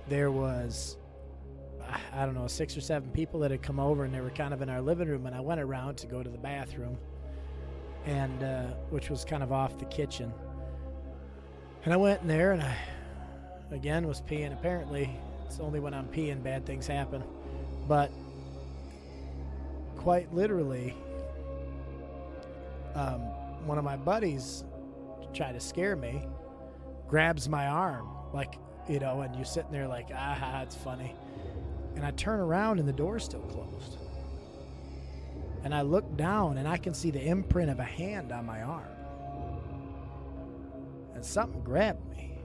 there was, I don't know, 6 or 7 people that had come over, and they were kind of in our living room, and I went around to go to the bathroom, and which was kind of off the kitchen. And I went in there, and I, again, was peeing. Apparently, it's only when I'm peeing bad things happen. But quite literally, one of my buddies tried to scare me, grabs my arm, like, you know, and you're sitting there like, aha, it's funny. And I turn around and the door's still closed. And I look down and I can see the imprint of a hand on my arm. And something grabbed me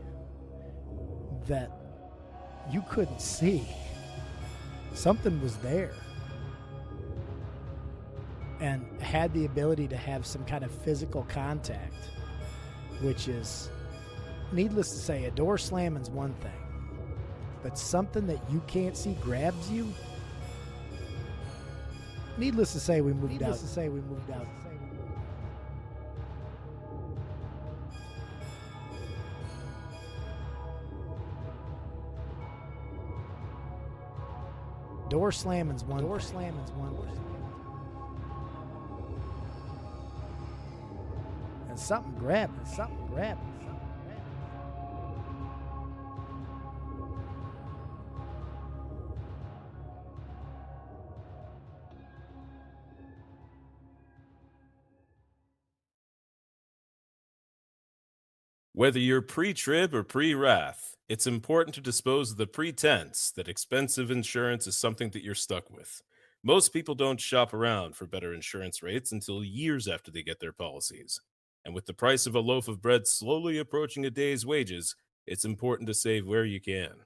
that you couldn't see. Something was there. And had the ability to have some kind of physical contact, which is, needless to say, a door slamming's one thing. But something that you can't see grabs you. Needless to say, we moved out. Door slamming's one thing. And something grabbed me. Whether you're pre-trib or pre-wrath, it's important to dispose of the pretense that expensive insurance is something that you're stuck with. Most people don't shop around for better insurance rates until years after they get their policies. And with the price of a loaf of bread slowly approaching a day's wages, it's important to save where you can.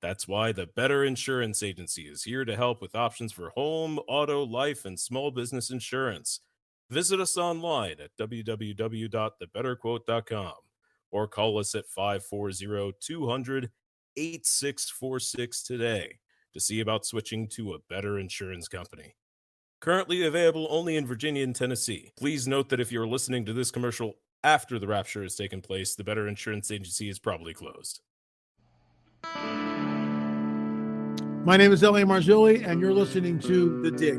That's why the Better Insurance Agency is here to help with options for home, auto, life, and small business insurance. Visit us online at www.thebetterquote.com or call us at 540-200-8646 today to see about switching to a better insurance company. Currently available only in Virginia and Tennessee. Please note that if you're listening to this commercial after the rapture has taken place, the Better Insurance Agency is probably closed. My name is L.A. Marzulli, and you're listening to The Dig.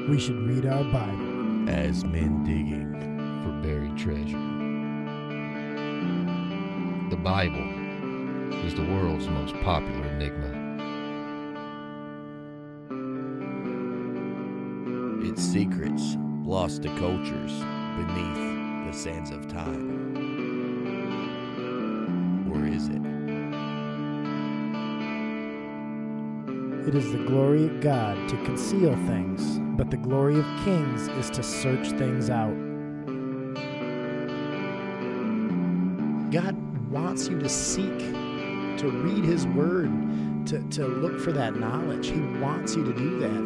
We should read our Bible as men digging for buried treasure. The Bible is the world's most popular enigma. Its secrets lost to cultures beneath the sands of time. Or is it? It is the glory of God to conceal things, but the glory of kings is to search things out. God wants you to seek, to read His Word, to look for that knowledge. He wants you to do that.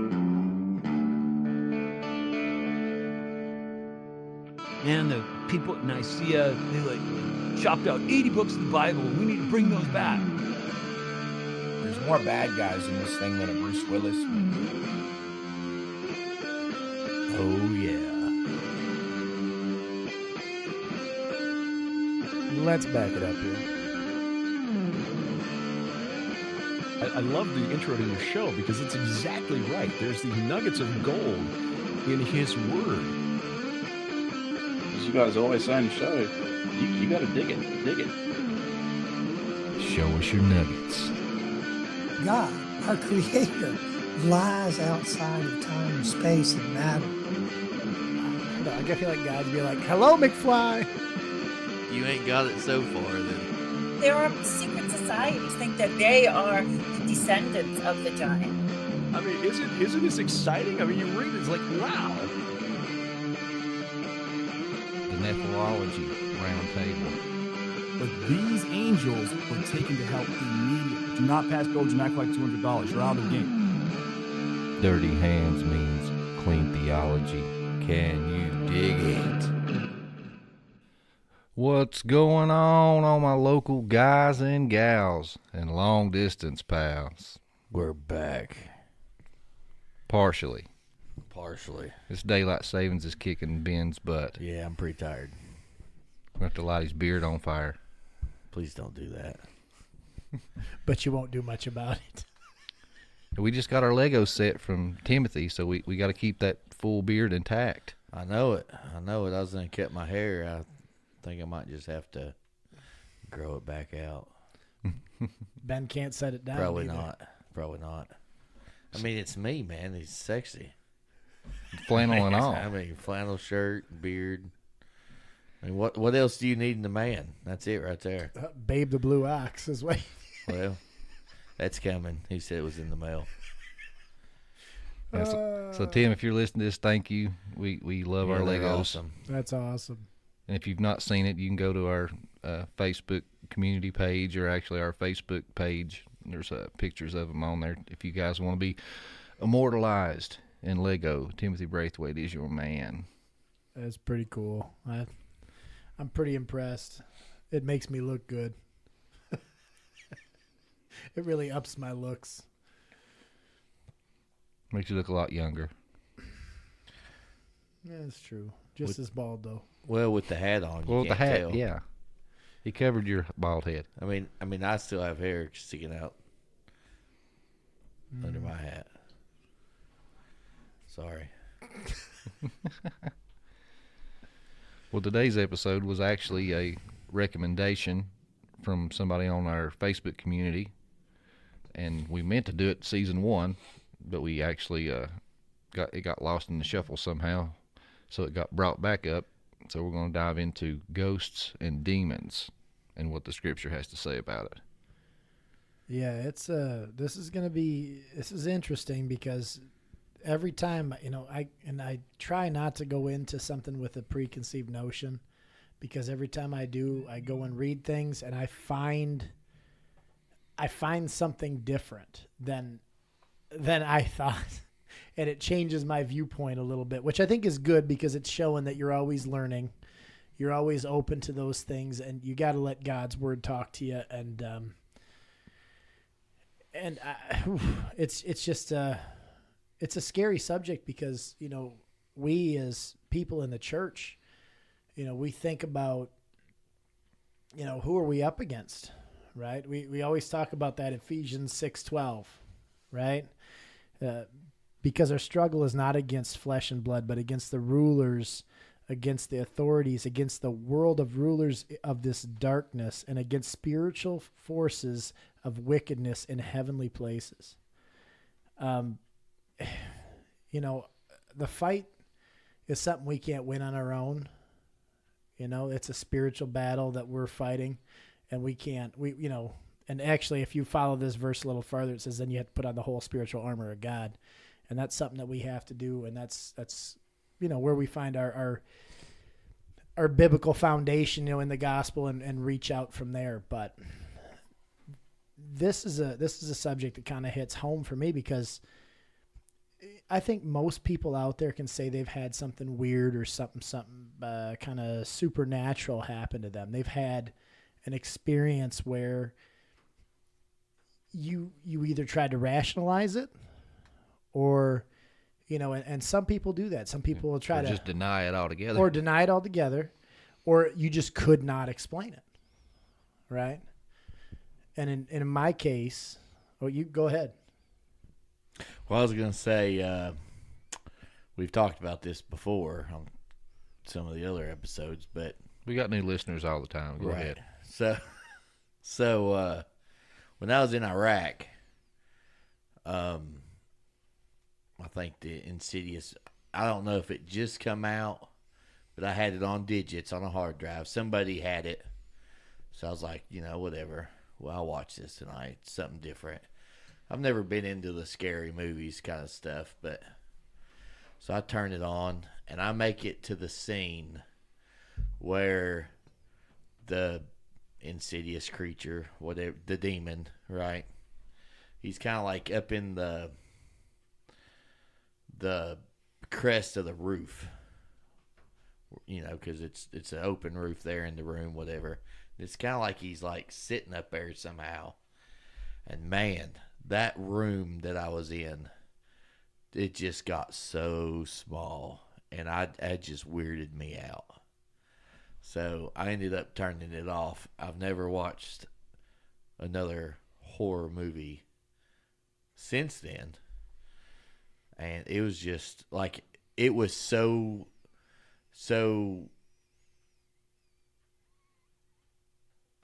Man, the people at Nicaea, they chopped out 80 books of the Bible. We need to bring those back. There's more bad guys in this thing than a Bruce Willis movie. Oh, yeah. Let's back it up here. I love the intro to your show because it's exactly right. There's these nuggets of gold in His Word. As you guys always say in the show, you got to dig it. Show us your nuggets. God, our Creator, lies outside of time and space and matter. I feel like God'd be like, "Hello, McFly." You ain't got it so far, then. There are secret societies think that they are the descendants of the giant. I mean, isn't this exciting? I mean, you read it, it's like, wow. The Nephrology Round Table. But these angels were taken to help immediately. Do not pass go, do not collect $200. You're out of the game. Dirty hands means clean theology. Can you dig it? What's going on my local guys and gals and long distance pals? We're back. Partially. Partially. This daylight savings is kicking Ben's butt. Yeah, I'm pretty tired. We'll have to light his beard on fire. Please don't do that. But you won't do much about it. We just got our Lego set from Timothy, so we got to keep that full beard intact. I know it. I was going to cut my hair. I think I might just have to grow it back out. Ben can't set it down. Probably either. not. Probably not. I mean, it's me, man. He's sexy. Flannel and all. I mean, flannel shirt, beard. I mean, what else do you need in a man? That's it right there. Babe the Blue Ox is waiting. Well, that's coming. He said it was in the mail. Yeah, so Tim, if you're listening to this, thank you. We love our they're Legos. awesome. That's awesome. And if you've not seen it, you can go to our Facebook community page, or actually our Facebook page. There's pictures of them on there. If you guys want to be immortalized in Lego, Timothy Braithwaite is your man. That's pretty cool. I'm pretty impressed. It makes me look good. It really ups my looks. Makes you look a lot younger. Yeah, that's true. Just as bald though. Well, with the hat on, Well, you the can't hat, tell. yeah. He covered your bald head. I mean, I still have hair sticking out under my hat. Sorry. Well, today's episode was actually a recommendation from somebody on our Facebook community, and we meant to do it season 1, but we actually got lost in the shuffle somehow, so it got brought back up. So we're going to dive into ghosts and demons and what the scripture has to say about it. Yeah, it's this is interesting because every time, I try not to go into something with a preconceived notion, because every time I do, I go and read things and I find something different than I thought. And it changes my viewpoint a little bit, which I think is good because it's showing that you're always learning. You're always open to those things, and you got to let God's word talk to you. It's just it's a scary subject because, we as people in the church, we think about, who are we up against, right? We always talk about that Ephesians 6:12, right? Because our struggle is not against flesh and blood, but against the rulers, against the authorities, against the world of rulers of this darkness, and against spiritual forces of wickedness in heavenly places. The fight is something we can't win on our own. It's a spiritual battle that we're fighting, and and actually, if you follow this verse a little farther, it says, then you have to put on the whole spiritual armor of God. And that's something that we have to do. And that's where we find our biblical foundation, in the gospel and reach out from there. But this is a subject that kind of hits home for me because I think most people out there can say they've had something weird or something kind of supernatural happen to them. They've had an experience where you either tried to rationalize it, or, and some people do that. Some people will try to just deny it altogether. Or deny it altogether, or you just could not explain it, right? And in my case, you go ahead. Well, I was going to say, we've talked about this before on some of the other episodes, but we got new listeners all the time. Go ahead. So when I was in Iraq, I think the Insidious, I don't know if it just come out, but I had it on digits on a hard drive. Somebody had it. So I was like, whatever. Well, I'll watch this tonight. Something different. I've never been into the scary movies kind of stuff, but so I turn it on and I make it to the scene where the insidious creature, whatever, the demon, right? He's kind of like up in the crest of the roof, because it's an open roof there in the room, whatever. It's kind of like he's like sitting up there somehow. And man, that room that I was in, it just got so small, and it just weirded me out. So I ended up turning it off. I've never watched another horror movie since then. And it was just like, it was so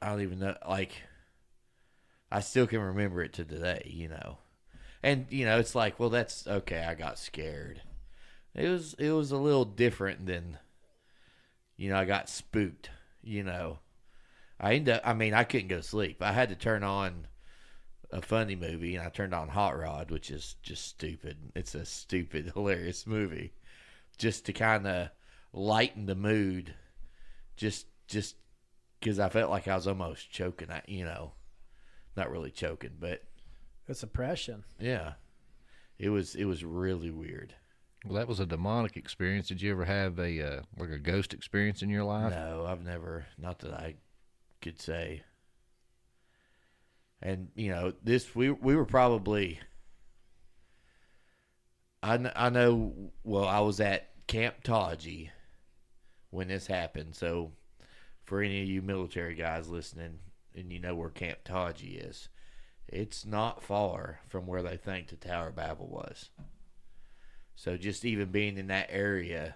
I don't even know, like, I still can remember it to today, you know. And, you know, it's like, well, that's okay, I got scared. It was a little different than, you know, I got spooked, you know. I couldn't go to sleep. I had to turn on a funny movie, and I turned on Hot Rod, which is just stupid. It's a stupid, hilarious movie. Just to kind of lighten the mood, just because I felt like I was almost choking, you know. Not really choking, but it's oppression. Yeah. It was really weird. Well, that was a demonic experience. Did you ever have a ghost experience in your life? No, I've never, not that I could say. And, you know, we were probably, I know, well, I was at Camp Taji when this happened. So for any of you military guys listening, and you know where Camp Taji is, it's not far from where they think the Tower of Babel was. So just even being in that area,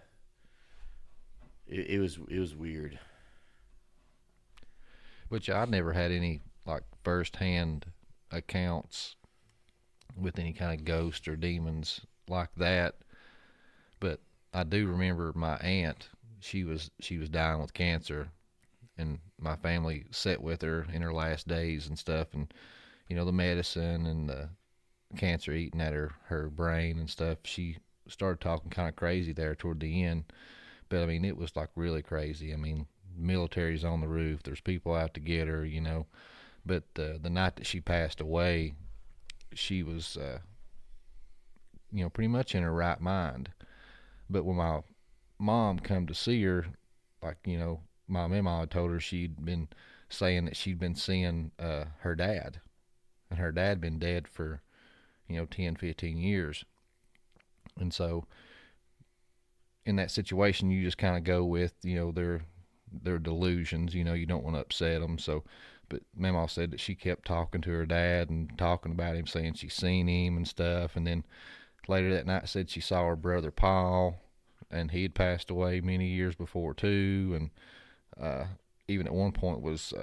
it was weird. Which I never had any like first-hand accounts with any kind of ghost or demons like that. But I do remember my aunt. She was dying with cancer, and my family sat with her in her last days and stuff, and you know, the medicine and the cancer eating at her brain and stuff. She started talking kind of crazy there toward the end, but I mean, it was like really crazy. I mean, military's on the roof, there's people out to get her, you know. But the night that she passed away, she was you know, pretty much in her right mind. But when my mom come to see her, like, you know, my mama had told her she'd been saying that she'd been seeing her dad, and her dad been dead for, you know, 10, 15 years. And so in that situation, you just kind of go with, you know, their delusions, you know, you don't want to upset them. So, but Mama said that she kept talking to her dad and talking about him, saying she seen him and stuff. And then later that night said she saw her brother Paul, and he had passed away many years before too. And even at one point was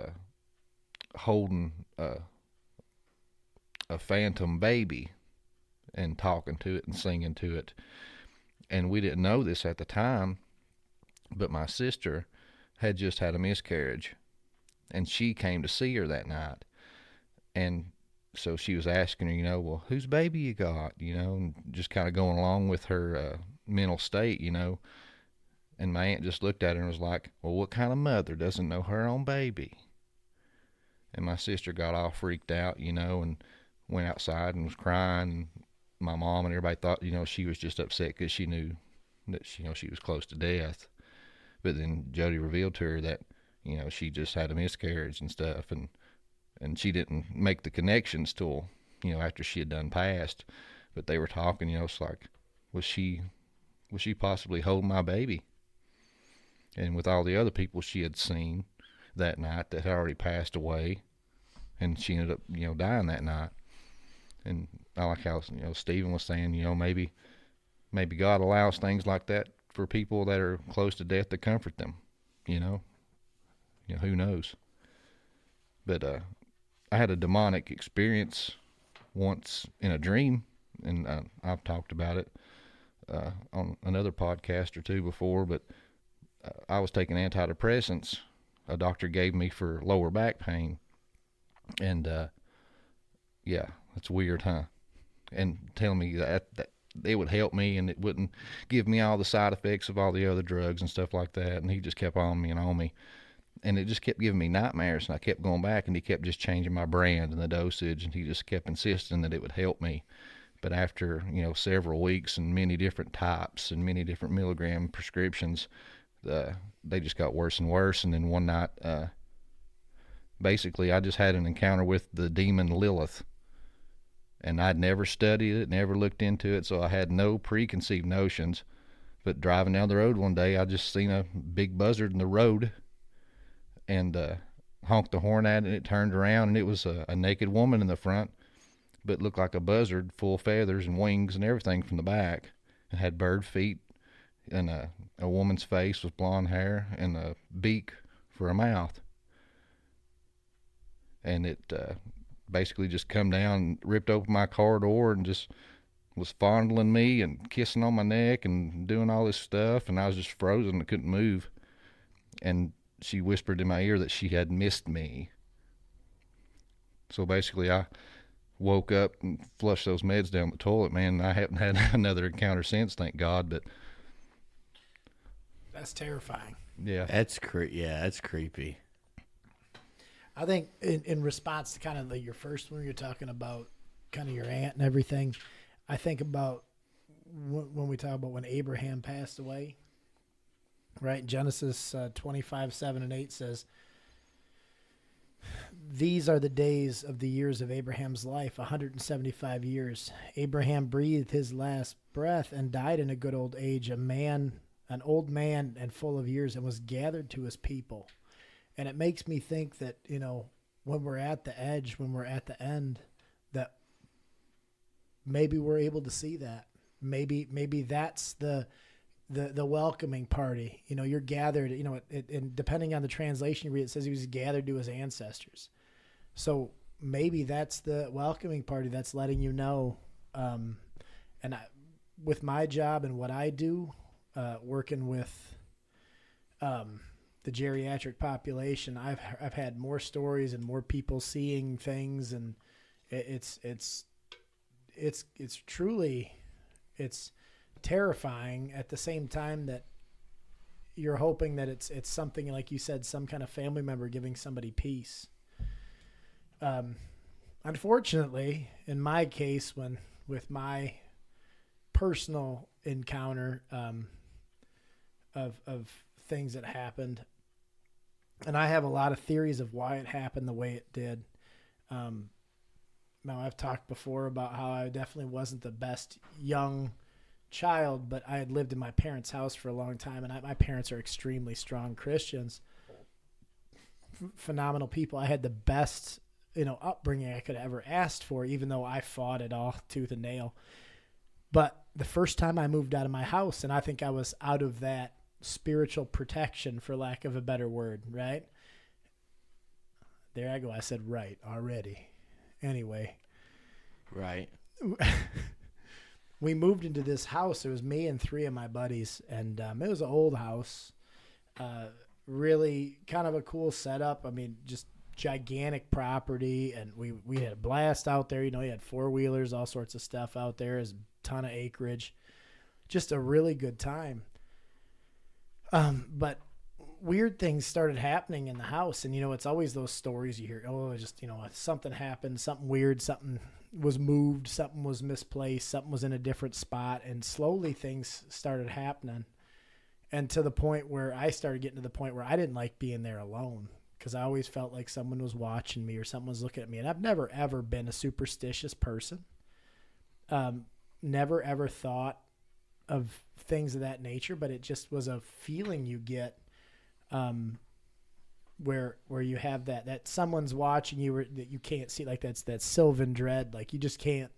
holding a phantom baby and talking to it and singing to it. And we didn't know this at the time, but my sister had just had a miscarriage, and she came to see her that night. And so she was asking her, you know, well, whose baby you got, you know, and just kind of going along with her mental state, you know. And my aunt just looked at her and was like, well, what kind of mother doesn't know her own baby? And my sister got all freaked out, you know, and went outside and was crying. And my mom and everybody thought, you know, she was just upset because she knew that, you know, she was close to death. But then Jody revealed to her that, you know, she just had a miscarriage and stuff, and she didn't make the connections till, you know, after she had done passed. But they were talking, you know, it's like, was she possibly holding my baby? And with all the other people she had seen that night that had already passed away, and she ended up, you know, dying that night. And I like how, you know, Stephen was saying, you know, maybe God allows things like that for people that are close to death to comfort them, you know. You know, who knows? But I had a demonic experience once in a dream, and I've talked about it on another podcast or two before, but I was taking antidepressants a doctor gave me for lower back pain. And yeah, that's weird, huh? And telling me that it would help me and it wouldn't give me all the side effects of all the other drugs and stuff like that. And he just kept on me and on me. And it just kept giving me nightmares, and I kept going back, and he kept just changing my brand and the dosage, and he just kept insisting that it would help me. But after, you know, several weeks and many different types and many different milligram prescriptions, they just got worse and worse. And then one night, basically I just had an encounter with the demon Lilith, and I'd never studied it, never looked into it, so I had no preconceived notions. But driving down the road one day, I just seen a big buzzard in the road, and honked the horn at it, and it turned around, and it was a naked woman in the front, but looked like a buzzard, full of feathers and wings and everything from the back, and had bird feet, and a woman's face with blonde hair and a beak for a mouth. And it basically just come down and ripped open my car door and just was fondling me and kissing on my neck and doing all this stuff, and I was just frozen and couldn't move. And she whispered in my ear that she had missed me. So basically I woke up and flushed those meds down the toilet, man. I haven't had another encounter since, thank God, but That's terrifying. yeah. That's creepy. I think in response to kind of your first one, you're talking about kind of your aunt and everything. I think about when we talk about when Abraham passed away, right? Genesis 25:7-8 says, "These are the days of the years of Abraham's life, 175 years. Abraham breathed his last breath and died in a good old age, an old man and full of years, and was gathered to his people." And it makes me think that, when we're at the edge, when we're at the end, that maybe we're able to see that. Maybe that's the welcoming party. You're gathered, and depending on the translation you read, it says he was gathered to his ancestors. So maybe that's the welcoming party that's letting you know. With my job and what I do, working with the geriatric population, I've had more stories and more people seeing things, and it's truly, it's terrifying at the same time that you're hoping that it's something, like you said, some kind of family member giving somebody peace. Unfortunately, in my case, with my personal encounter of things that happened, and I have a lot of theories of why it happened the way it did. Now, I've talked before about how I definitely wasn't the best young child, but I had lived in my parents' house for a long time, and my parents are extremely strong Christians, phenomenal people. I had the best, upbringing I could have ever asked for, even though I fought it all tooth and nail. But the first time I moved out of my house, and I think I was out of that spiritual protection, for lack of a better word, right? There I go. I said right already. Anyway. Right. We moved into this house. It was me and 3 of my buddies, and it was an old house. Really kind of a cool setup. I mean, just gigantic property, and we had a blast out there. You had 4-wheelers, all sorts of stuff out there. There's a ton of acreage. Just a really good time. But weird things started happening in the house, and it's always those stories you hear. Oh, just something happened, something weird, something was moved, something was misplaced, something was in a different spot, and slowly things started happening, and to the point where I started getting to the point where I didn't like being there alone, because I always felt like someone was watching me or someone was looking at me. And I've never ever been a superstitious person. Never ever thought of things of that nature, but it just was a feeling you get where you have that someone's watching you, that you can't see, like that's that Sylvan dread, like you just can't,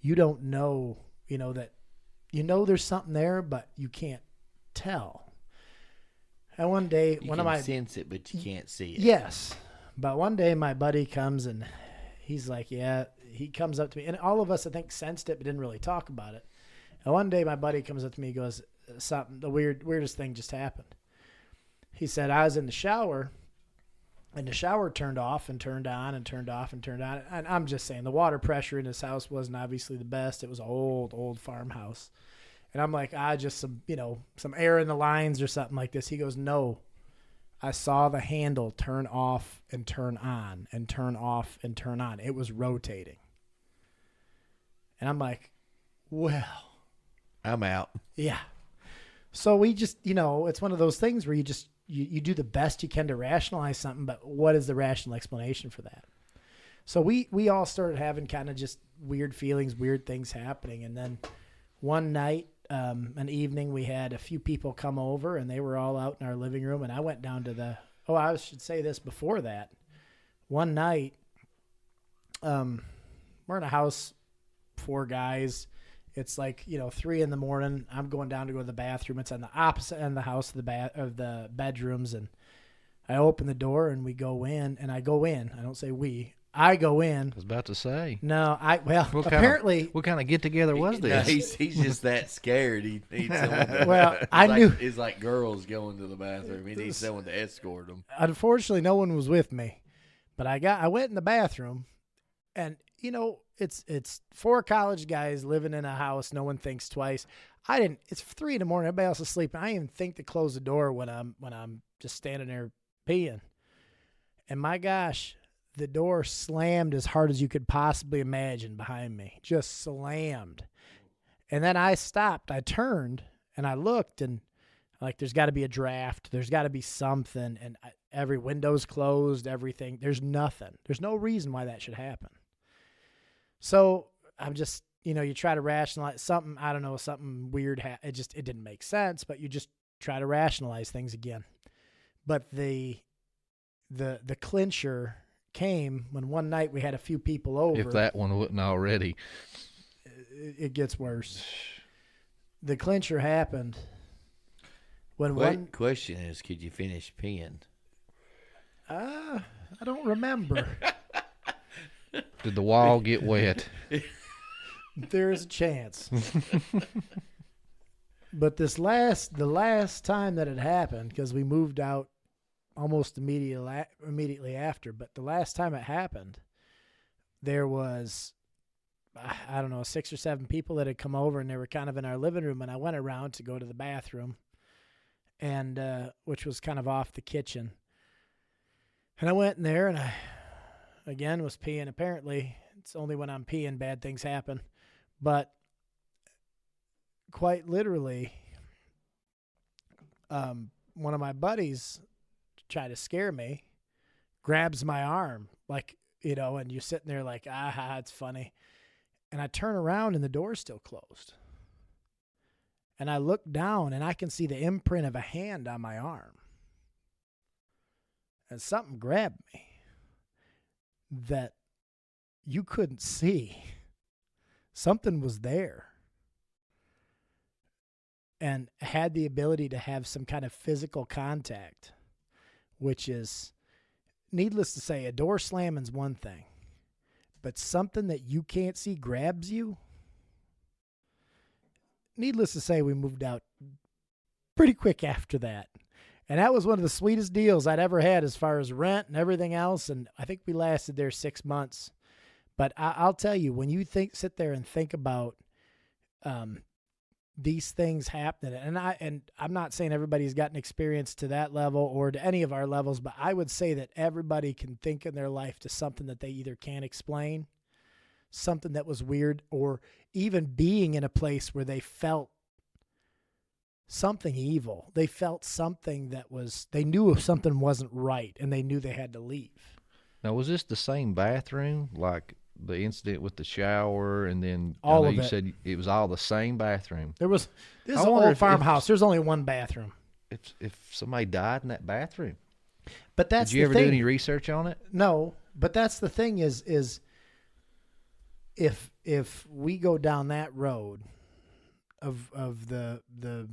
you don't know, that there's something there, but you can't tell. And one day, you can sense it, but you can't see it. Yes, but one day my buddy comes and he's like, he comes up to me, and all of us I think sensed it but didn't really talk about it. And one day my buddy comes up to me and goes, the weirdest thing just happened. He said, I was in the shower, and the shower turned off and turned on and turned off and turned on. And I'm just saying, the water pressure in this house wasn't obviously the best. It was an old farmhouse. And I'm like, just some air in the lines or something like this. He goes, no, I saw the handle turn off and turn on and turn off and turn on. It was rotating. And I'm like, well, I'm out. Yeah. So we just, it's one of those things where you do the best you can to rationalize something, but what is the rational explanation for that? So we all started having kind of just weird feelings, weird things happening. And then one night, an evening, we had a few people come over, and they were all out in our living room, and I went down to the Oh, I should say this before that. One night, we're in a house, 4 guys. It's like, 3 a.m. I'm going down to go to the bathroom. It's on the opposite end of the house of the bedrooms, and I open the door and we go in, and I go in. I don't say we. I go in. I was about to say. No, what apparently. What kind of get together was this? No, he's just that scared. He needs someone. Well, I knew. It's like girls going to the bathroom. He needs someone to escort them. Unfortunately, no one was with me, but I went in the bathroom, and it's 4 college guys living in a house. No one thinks twice. It's 3 a.m. Everybody else is sleeping. I didn't even think to close the door when I'm just standing there peeing. And my gosh, the door slammed as hard as you could possibly imagine behind me. Just slammed. And then I stopped. I turned and I looked, and there's got to be a draft. There's got to be something. And every window's closed, everything. There's nothing. There's no reason why that should happen. So I'm just, you try to rationalize something. I don't know, something weird. It didn't make sense, but you just try to rationalize things again. But the clincher came when one night we had a few people over. If that one wasn't already. It gets worse. The clincher happened when Question is, could you finish peeing? I don't remember. Did the wall get wet? There's a chance. But the last time that it happened, because we moved out almost immediately after, but the last time it happened, there was, I don't know, 6 or 7 people that had come over, and they were kind of in our living room, and I went around to go to the bathroom, and which was kind of off the kitchen. And I went in there, and I, again, was peeing. Apparently, it's only when I'm peeing bad things happen. But quite literally, one of my buddies tried to scare me, grabs my arm, and you're sitting there like, it's funny. And I turn around and the door's still closed. And I look down and I can see the imprint of a hand on my arm. And something grabbed me that you couldn't see. Something was there. And had the ability to have some kind of physical contact, which is, needless to say, a door slamming's one thing, but something that you can't see grabs you. Needless to say, we moved out pretty quick after that. And that was one of the sweetest deals I'd ever had as far as rent and everything else. And I think we lasted there 6 months. But I'll tell you, when you sit there and think about these things happening, and I'm not saying everybody's gotten experience to that level or to any of our levels, but I would say that everybody can think in their life to something that they either can't explain, something that was weird, or even being in a place where they felt something evil. They felt something they knew something wasn't right, and they knew they had to leave. Now, was this the same bathroom, like the incident with the shower, and then all of you it? Said it was all the same bathroom. This is an old farmhouse. There's only one bathroom. If somebody died in that bathroom. But that's Did you ever do any research on it? No, but that's the thing is if we go down that road of the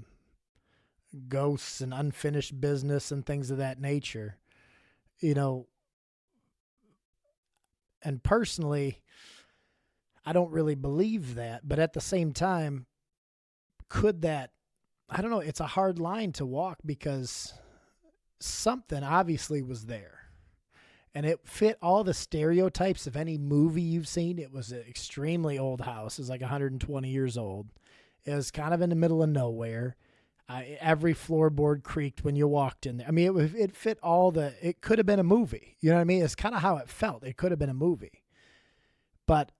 ghosts and unfinished business and things of that nature, and personally, I don't really believe that. But at the same time, I don't know, it's a hard line to walk because something obviously was there. And it fit all the stereotypes of any movie you've seen. It was an extremely old house. It was like 120 years old. It was kind of in the middle of nowhere. Every floorboard creaked when you walked in there. I mean, it fit it could have been a movie. You know what I mean? It's kind of how it felt. It could have been a movie. But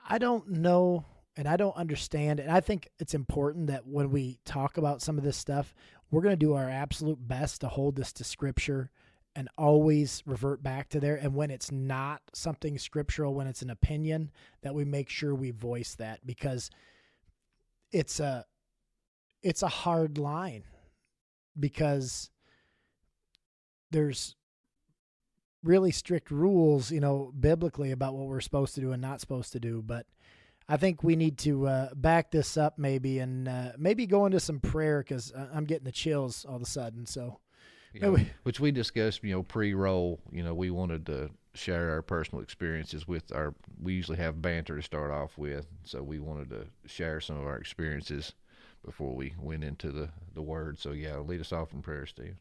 I don't know, and I don't understand. And I think it's important that when we talk about some of this stuff, we're going to do our absolute best to hold this to Scripture and always revert back to there. And when it's not something scriptural, when it's an opinion, that we make sure we voice that, because it's a hard line, because there's really strict rules, biblically about what we're supposed to do and not supposed to do. But I think we need to back this up maybe and maybe go into some prayer, because I'm getting the chills all of a sudden. So, which we discussed, pre-roll. We wanted to share our personal experiences with we usually have banter to start off with, so we wanted to share some of our experiences before we went into the word. So yeah, lead us off in prayer, Steve.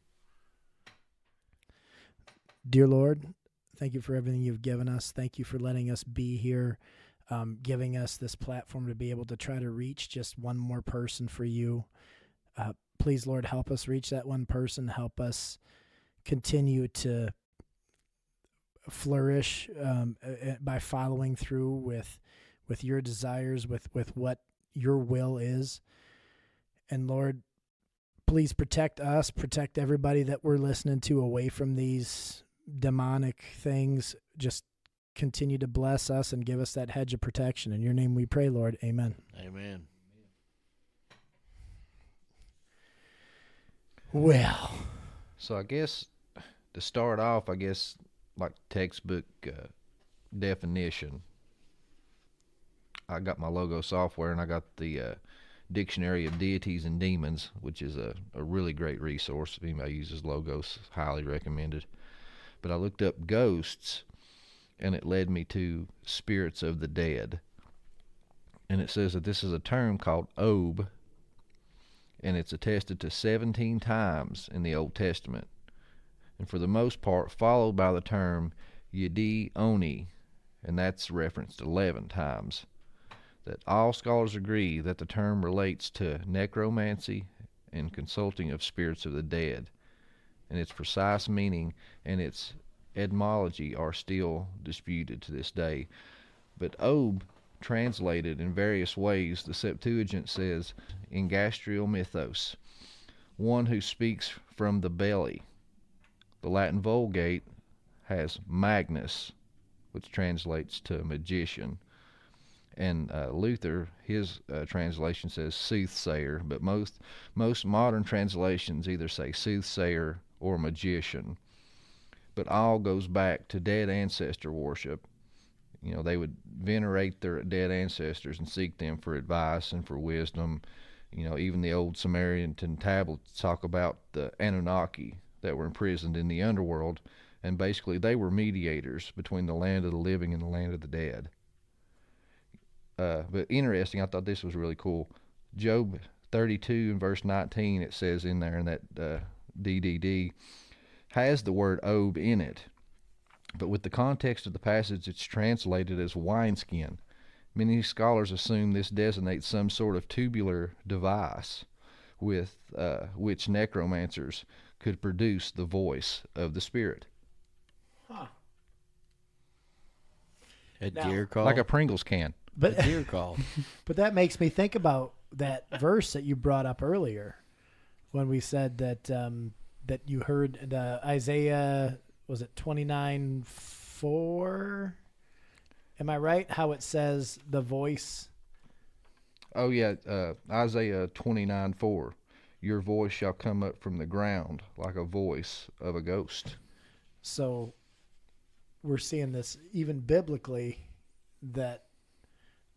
Dear Lord, thank you for everything you've given us. Thank you for letting us be here, giving us this platform to be able to try to reach just one more person for you. Please, Lord, help us reach that one person. Help us continue to flourish by following through with your desires, with what your will is. And Lord, please protect us, protect everybody that we're listening to away from these demonic things. Just continue to bless us and give us that hedge of protection. In your name we pray, Lord. Amen. Amen. Well, so I guess to start off, like textbook definition, I got my logo software and I got the Dictionary of Deities and Demons, which is a really great resource. If anybody uses logos, highly recommended. But I looked up ghosts, and it led me to spirits of the dead. And it says that this is a term called Ob, and it's attested to 17 times in the Old Testament, and for the most part followed by the term Yedi Oni, and that's referenced 11 times. That all scholars agree that the term relates to necromancy and consulting of spirits of the dead, and its precise meaning and its etymology are still disputed to this day. But Ob, translated in various ways, the Septuagint says in gastrial mythos, one who speaks from the belly. The Latin Vulgate has Magnus, which translates to magician. And Luther, his translation says soothsayer, but most modern translations either say soothsayer or magician. But all goes back to dead ancestor worship. They would venerate their dead ancestors and seek them for advice and for wisdom. Even the old Samaritan tablets talk about the Anunnaki that were imprisoned in the underworld, and basically they were mediators between the land of the living and the land of the dead. But interesting, I thought this was really cool. Job 32 and verse 19, it says in there in that DDD, has the word Ob in it. But with the context of the passage, it's translated as wineskin. Many scholars assume this designates some sort of tubular device with which necromancers could produce the voice of the spirit. Huh. A deer call? Like a Pringles can. But a deer call. But that makes me think about that verse that you brought up earlier when we said that that you heard the Isaiah, was it 29:4? Am I right? How it says the voice. Oh yeah, Isaiah 29:4. Your voice shall come up from the ground like a voice of a ghost. So we're seeing this even biblically, that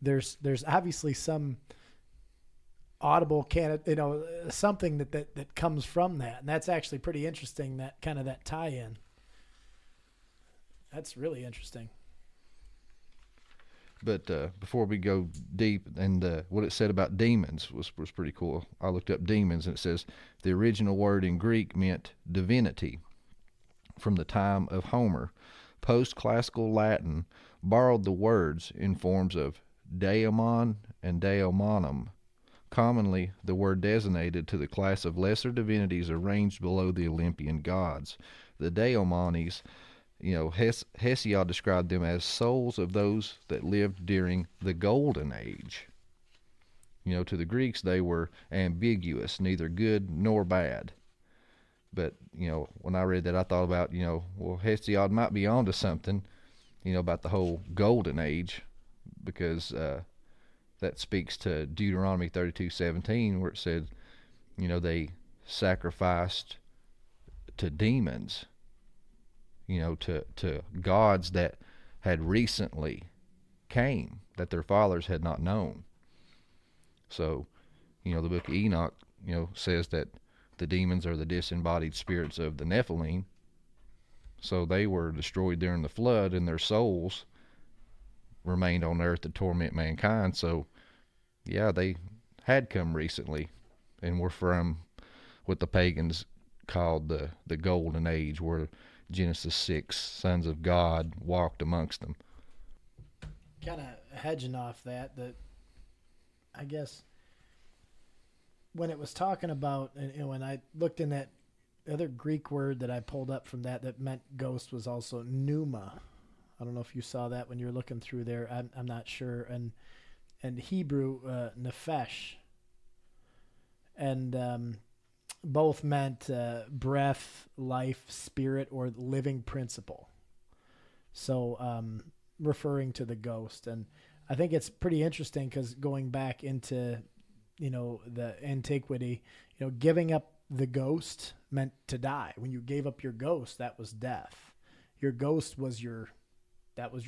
there's obviously some audible something that comes from that, and that's actually pretty interesting. That kind of that tie-in. That's really interesting. But before we go deep, and what it said about demons was pretty cool. I looked up demons, and it says the original word in Greek meant divinity. From the time of Homer, post-classical Latin borrowed the words in forms of daemon and daemonum. Commonly, the word designated to the class of lesser divinities arranged below the Olympian gods. The daemones, Hesiod described them as souls of those that lived during the Golden Age. To the Greeks, they were ambiguous, neither good nor bad. But, when I read that, I thought about, Hesiod might be onto something, about the whole Golden Age, because that speaks to Deuteronomy 32:17, where it said, they sacrificed to demons to gods that had recently came that their fathers had not known. So, the book of Enoch, says that the demons are the disembodied spirits of the Nephilim. So they were destroyed during the flood, and their souls remained on earth to torment mankind. So, yeah, they had come recently, and were from what the pagans called the Golden Age, where Genesis 6, sons of God walked amongst them. Kind of hedging off that I guess when it was talking about, and when I looked in that other Greek word that I pulled up from that meant ghost was also pneuma. I don't know if you saw that when you were looking through there. I'm not sure. And Hebrew, nephesh. And both meant breath, life, spirit, or living principle. So referring to the ghost. And I think it's pretty interesting because going back into, the antiquity, giving up the ghost meant to die. When you gave up your ghost, that was death. Your ghost was your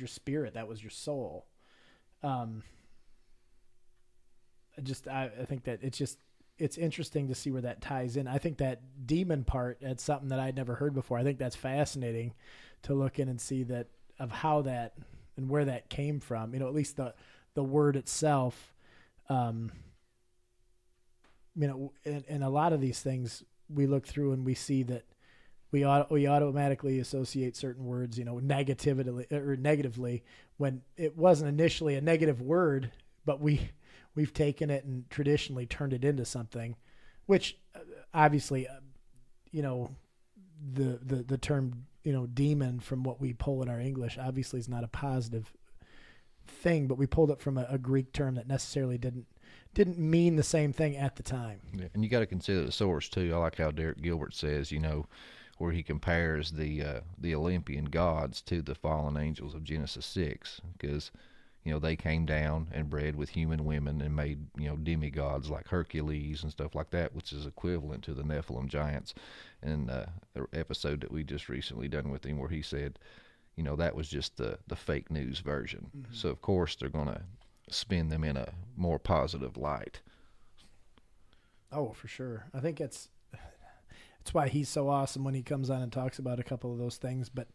spirit. That was your soul. I think that it's interesting to see where that ties in. I think that demon part, that's something that I'd never heard before. I think that's fascinating to look in and see that of how that and where that came from. At least the word itself. And a lot of these things we look through and we see that we automatically associate certain words, negatively when it wasn't initially a negative word, but we've taken it and traditionally turned it into something, which obviously, the term, demon from what we pull in our English obviously is not a positive thing, but we pulled it from a Greek term that necessarily didn't mean the same thing at the time. Yeah, and you got to consider the source too. I like how Derek Gilbert says, where he compares the Olympian gods to the fallen angels of Genesis 6, because they came down and bred with human women and made demigods like Hercules and stuff like that, which is equivalent to the Nephilim giants. And the episode that we just recently done with him, where he said, that was just the fake news version. Mm-hmm. So of course they're gonna spin them in a more positive light. Oh, for sure. I think it's why he's so awesome when he comes on and talks about a couple of those things. But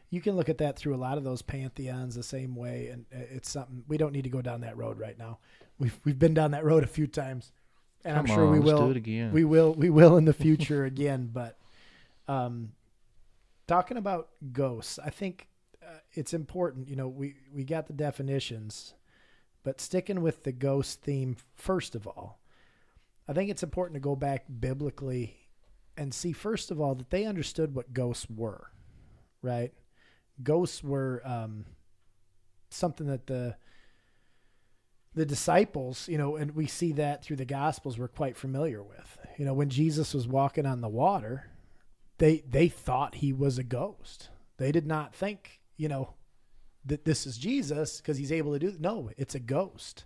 you can look at that through a lot of those pantheons the same way, and it's something we don't need to go down that road right now. We've been down that road a few times, and I'm sure we will. Let's do it again. We will in the future again. But talking about ghosts, I think it's important. We got the definitions, but sticking with the ghost theme first of all, I think it's important to go back biblically and see, first of all, that they understood what ghosts were, right? Ghosts were something that the disciples, and we see that through the Gospels, were quite familiar with. When Jesus was walking on the water, they thought he was a ghost. They did not think, that this is Jesus because he's able to do. No, it's a ghost.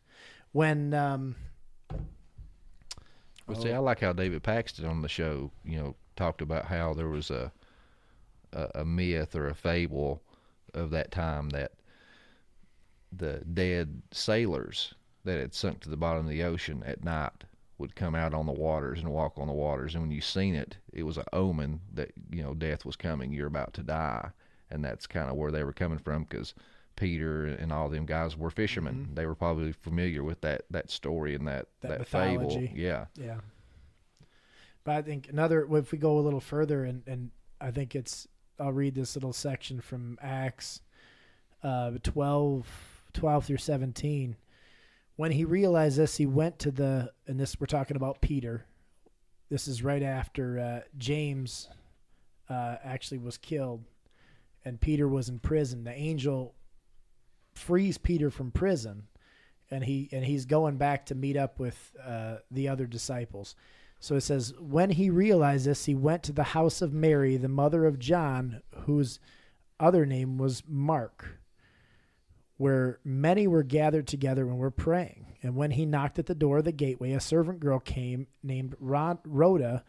When see, I like how David Paxton on the show, talked about how there was a myth or a fable of that time that the dead sailors that had sunk to the bottom of the ocean at night would come out on the waters and walk on the waters, and when you seen it, it was an omen that death was coming. You're about to die, and that's kind of where they were coming from, because Peter and all them guys were fishermen. Mm-hmm. They were probably familiar with that story and that fable. Yeah. But I think if we go a little further, and I think I'll read this little section from Acts 12 through 17. When he realized this, he went to we're talking about Peter. This is right after James actually was killed, and Peter was in prison. The angel frees Peter from prison, and he's going back to meet up with the other disciples. So it says, when he realized this, he went to the house of Mary, the mother of John, whose other name was Mark, where many were gathered together and were praying. And when he knocked at the door of the gateway, a servant girl came named Rhoda,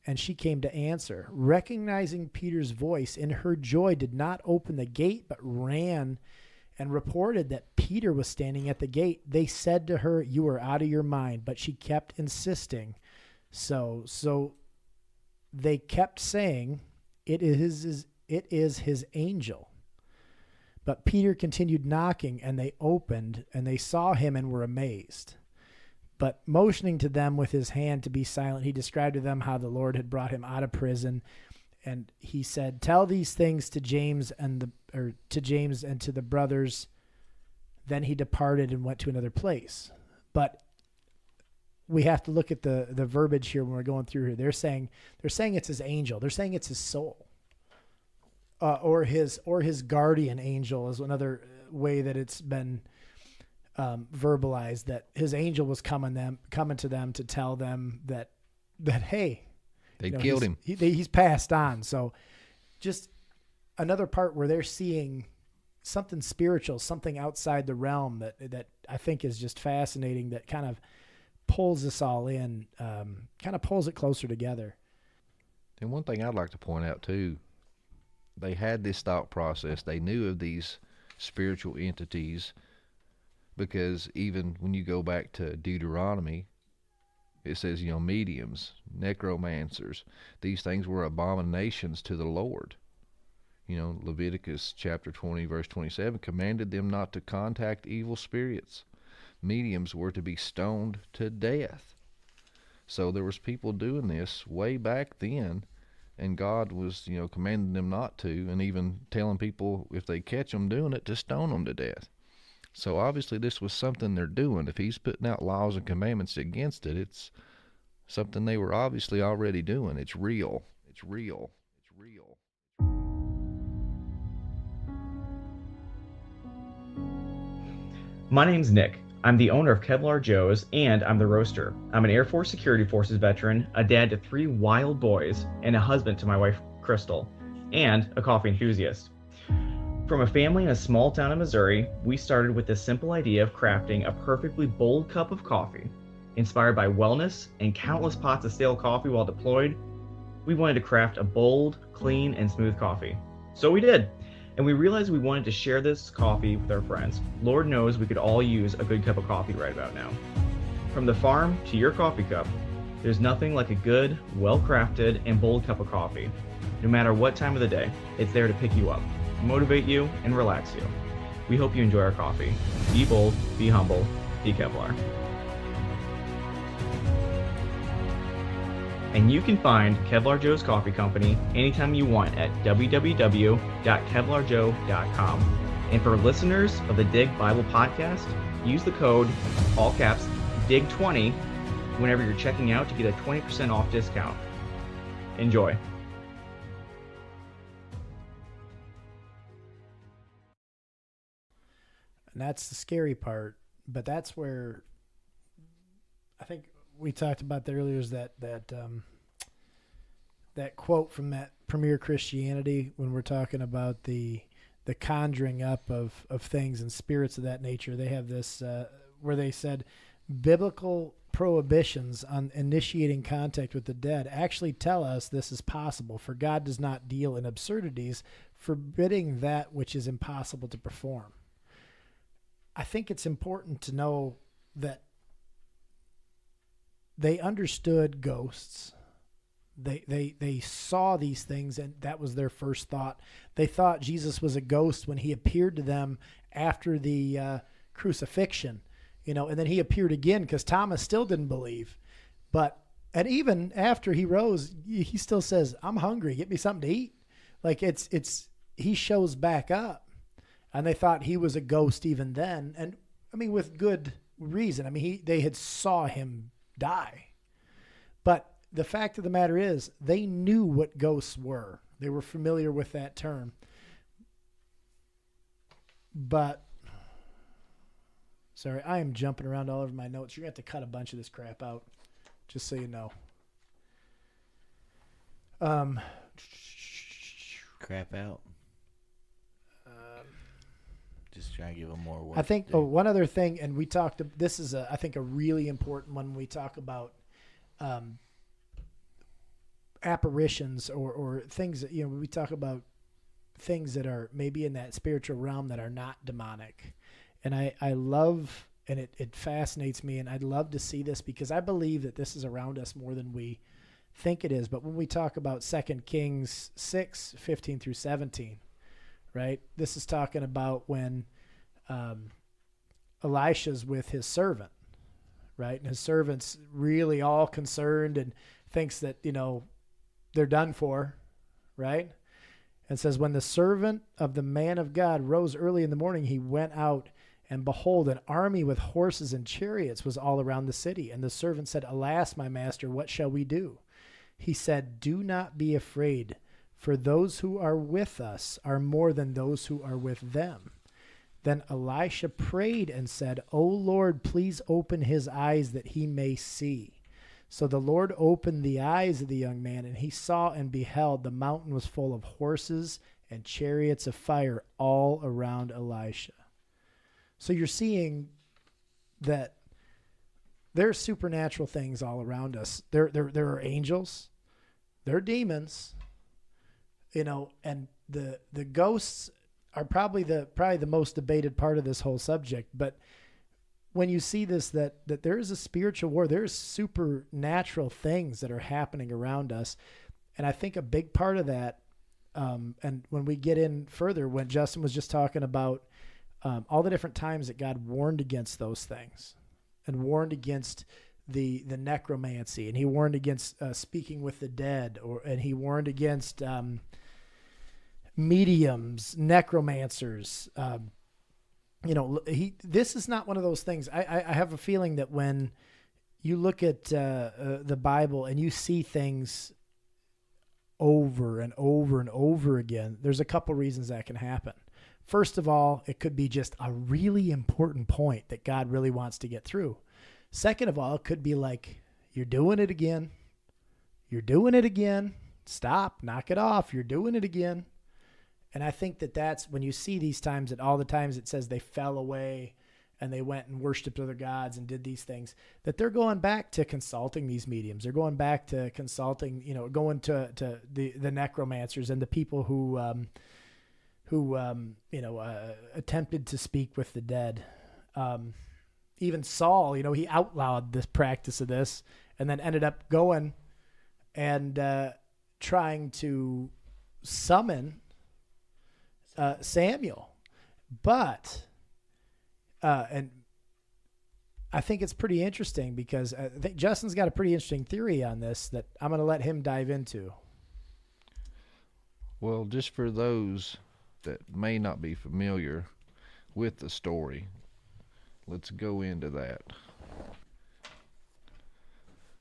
and she came to answer. Recognizing Peter's voice, in her joy did not open the gate, but ran and reported that Peter was standing at the gate. They said to her, "You are out of your mind," but she kept insisting. So they kept saying, it is his angel. But Peter continued knocking, and they opened, and they saw him and were amazed. But motioning to them with his hand to be silent, he described to them how the Lord had brought him out of prison. And he said, "Tell these things to James and to the brothers." Then he departed and went to another place. But we have to look at the verbiage here when we're going through here. They're saying it's his angel. They're saying it's his soul, or his guardian angel is another way that it's been verbalized, that his angel was coming to them to tell them that hey, they killed him. He's passed on. So just another part where they're seeing something spiritual, something outside the realm that I think is just fascinating, that kind of pulls us all in, kind of pulls it closer together. And one thing I'd like to point out too, they had this thought process. They knew of these spiritual entities, because even when you go back to Deuteronomy, it says, mediums, necromancers, these things were abominations to the Lord. Leviticus chapter 20, verse 27, commanded them not to contact evil spirits. Mediums were to be stoned to death. So there was people doing this way back then, and God was, commanding them not to, and even telling people if they catch them doing it, to stone them to death. So obviously this was something they're doing. If he's putting out laws and commandments against it, it's something they were obviously already doing. It's real. It's real. It's real. My name's Nick. I'm the owner of Kevlar Joe's, and I'm the roaster. I'm an Air Force Security Forces veteran, a dad to 3 wild boys, and a husband to my wife, Crystal, and a coffee enthusiast. From a family in a small town in Missouri, we started with the simple idea of crafting a perfectly bold cup of coffee. Inspired by wellness and countless pots of stale coffee while deployed, we wanted to craft a bold, clean, and smooth coffee. So we did. And we realized we wanted to share this coffee with our friends. Lord knows we could all use a good cup of coffee right about now. From the farm to your coffee cup, there's nothing like a good, well-crafted, and bold cup of coffee. No matter what time of the day, it's there to pick you up, motivate you, and relax you. We hope you enjoy our coffee. Be bold, be humble, be Kevlar. And you can find Kevlar Joe's Coffee Company anytime you want at www.kevlarjoe.com. And for listeners of the Dig Bible Podcast, use the code, all caps, DIG20, whenever you're checking out to get a 20% off discount. Enjoy. And that's the scary part, but that's where I think we talked about that earlier, is that quote from that Premier Christianity, when we're talking about the conjuring up of things and spirits of that nature. They have this where they said biblical prohibitions on initiating contact with the dead actually tell us this is possible, for God does not deal in absurdities, forbidding that which is impossible to perform. I think it's important to know that they understood ghosts. They saw these things, and that was their first thought. They thought Jesus was a ghost when he appeared to them after the crucifixion, and then he appeared again because Thomas still didn't believe. And even after he rose, he still says, "I'm hungry. Get me something to eat." Like he shows back up, and they thought he was a ghost even then. And I mean, with good reason. They had saw him die. But the fact of the matter is, they knew what ghosts were. They were familiar with that term. But, sorry, I am jumping around all over my notes. You're going to have to cut a bunch of this crap out, just so you know. Crap out. Just trying to give them more work. I think one other thing, and we talked, this is I think a really important one when we talk about apparitions or things that, we talk about things that are maybe in that spiritual realm that are not demonic. And I love, and it fascinates me, and I'd love to see this because I believe that this is around us more than we think it is. But when we talk about 2 Kings 6:15-17, right? This is talking about when Elisha's with his servant, right? And his servant's really all concerned and thinks that, they're done for, right? And says, when the servant of the man of God rose early in the morning, he went out, and behold, an army with horses and chariots was all around the city. And the servant said, alas, my master, what shall we do? He said, do not be afraid, for those who are with us are more than those who are with them. Then Elisha prayed and said, O Lord, please open his eyes that he may see. So the Lord opened the eyes of the young man, and he saw and beheld the mountain was full of horses and chariots of fire all around Elisha. So you're seeing that there's supernatural things all around us. There are angels, there are demons, and the ghosts are probably the most debated part of this whole subject. But when you see this, that there is a spiritual war, there's supernatural things that are happening around us. And I think a big part of that, and when we get in further, when Justin was just talking about all the different times that God warned against those things and warned against the necromancy, and he warned against speaking with the dead, and he warned against mediums, necromancers. This is not one of those things. I have a feeling that when you look at the Bible and you see things over and over and over again, there's a couple reasons that can happen. First of all, it could be just a really important point that God really wants to get through. Second of all, it could be like, you're doing it again. You're doing it again. Stop, knock it off. You're doing it again. And I think that's when you see these times, that all the times it says they fell away and they went and worshiped other gods and did these things, that they're going back to consulting these mediums. They're going back to consulting, going to the necromancers and the people who attempted to speak with the dead. Even Saul, he outlawed this practice of this, and then ended up going and trying to summon Samuel. But and I think it's pretty interesting because I think Justin's got a pretty interesting theory on this that I'm going to let him dive into. Well, just for those that may not be familiar with the story, let's go into that.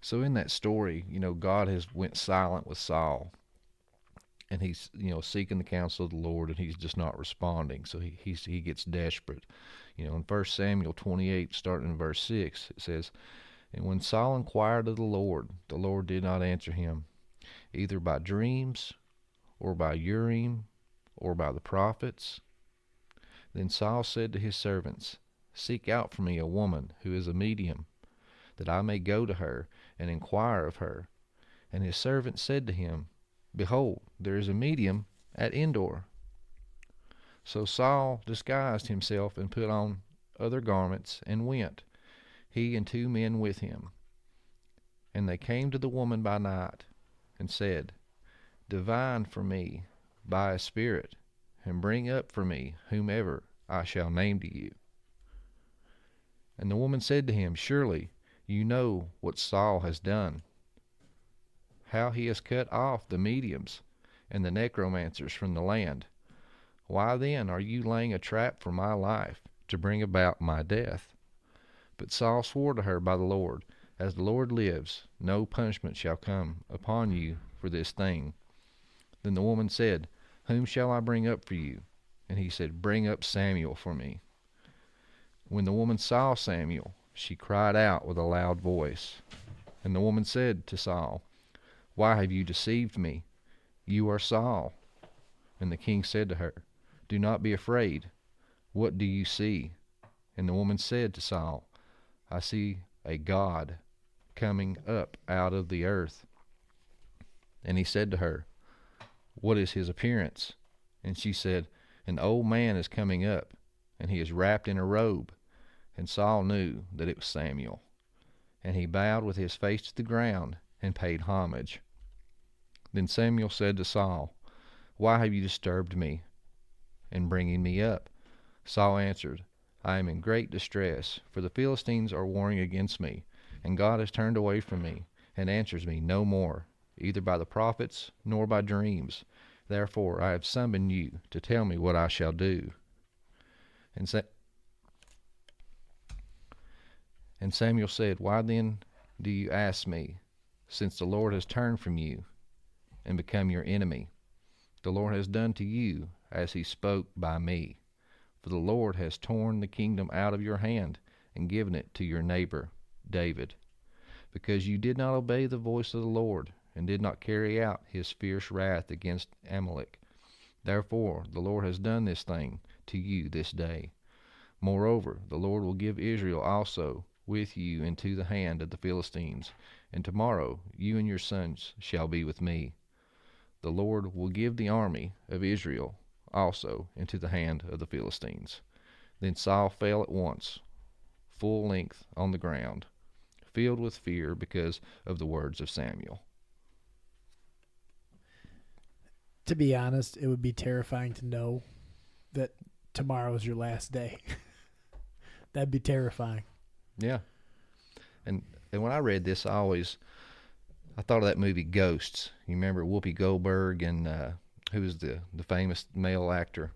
So in that story, God has went silent with Saul, and he's seeking the counsel of the Lord, and he's just not responding. So he gets desperate. In 1 Samuel 28, starting in verse 6, it says, and when Saul inquired of the Lord did not answer him, either by dreams or by Urim or by the prophets. Then Saul said to his servants, seek out for me a woman who is a medium, that I may go to her and inquire of her. And his servant said to him, behold, there is a medium at Endor. So Saul disguised himself and put on other garments and went, he and 2 men with him. And they came to the woman by night and said, divine for me by a spirit, and bring up for me whomever I shall name to you. And the woman said to him, surely you know what Saul has done, how he has cut off the mediums and the necromancers from the land. Why then are you laying a trap for my life to bring about my death? But Saul swore to her by the Lord, as the Lord lives, no punishment shall come upon you for this thing. Then the woman said, whom shall I bring up for you? And he said, bring up Samuel for me. When the woman saw Samuel, she cried out with a loud voice. And the woman said to Saul, why have you deceived me? You are Saul. And the king said to her, do not be afraid. What do you see? And the woman said to Saul, I see a God coming up out of the earth. And he said to her, "What is his appearance?" And she said, "An old man is coming up, and he is wrapped in a robe." And Saul knew that it was Samuel. And he bowed with his face to the ground and paid homage. Then Samuel said to Saul, "Why have you disturbed me in bringing me up?" Saul answered, "I am in great distress, for the Philistines are warring against me, and God has turned away from me, and answers me no more, either by the prophets nor by dreams. Therefore I have summoned you to tell me what I shall do." And Samuel said, "Why then do you ask me, since the Lord has turned from you and become your enemy? The Lord has done to you as he spoke by me. For the Lord has torn the kingdom out of your hand and given it to your neighbor, David, because you did not obey the voice of the Lord and did not carry out his fierce wrath against Amalek. Therefore the Lord has done this thing to you this day. Moreover, the Lord will give Israel also with you into the hand of the Philistines, and tomorrow you and your sons shall be with me. The Lord will give the army of Israel also into the hand of the Philistines." Then Saul fell at once, full length on the ground, filled with fear because of the words of Samuel. To be honest, it would be terrifying to know that tomorrow is your last day. That'd be terrifying. Yeah. And when I read this, I thought of that movie Ghosts. You remember Whoopi Goldberg and who was the famous male actor?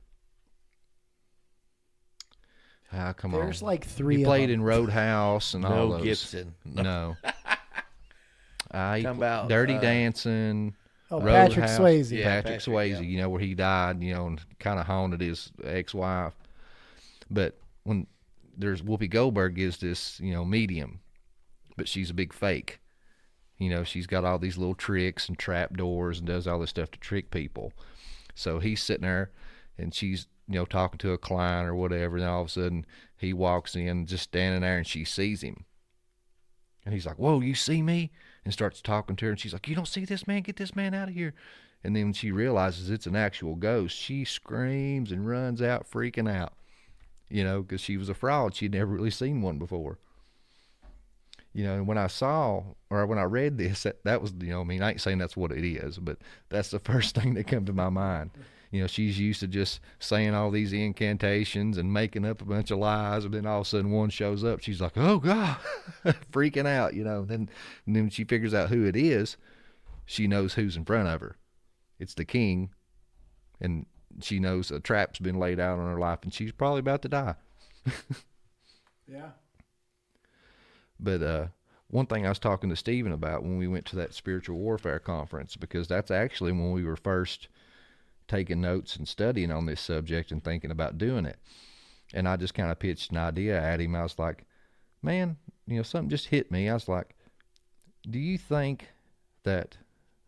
Come on. There's like three. He of played them. in Roadhouse and all Mel those. Gibson. No. Talking about Dirty Dancing. Oh, Roadhouse, Patrick Swayze. Yeah, Patrick Swayze, yeah. where he died, and kind of haunted his ex-wife. But when there's Whoopi Goldberg is this, medium, but she's a big fake. She's got all these little tricks and trap doors and does all this stuff to trick people. So he's sitting there and she's, talking to a client or whatever, and all of a sudden he walks in, just standing there, and she sees him. And he's like, "Whoa, you see me?" And starts talking to her, and she's like, "You don't see this man? Get this man out of here." And then when she realizes it's an actual ghost, she screams and runs out, freaking out, because she was a fraud. She'd never really seen one before. And when I read this, that was, I ain't saying that's what it is, but that's the first thing that come to my mind. She's used to just saying all these incantations and making up a bunch of lies, and then all of a sudden one shows up. She's like, "Oh God," freaking out, Then when she figures out who it is, she knows who's in front of her. It's the king, and she knows a trap's been laid out on her life, and she's probably about to die. Yeah. But one thing I was talking to Stephen about when we went to that spiritual warfare conference, because that's actually when we were first taking notes and studying on this subject and thinking about doing it. And I just kind of pitched an idea at him. I was like, "Man, something just hit me." I was like, "Do you think that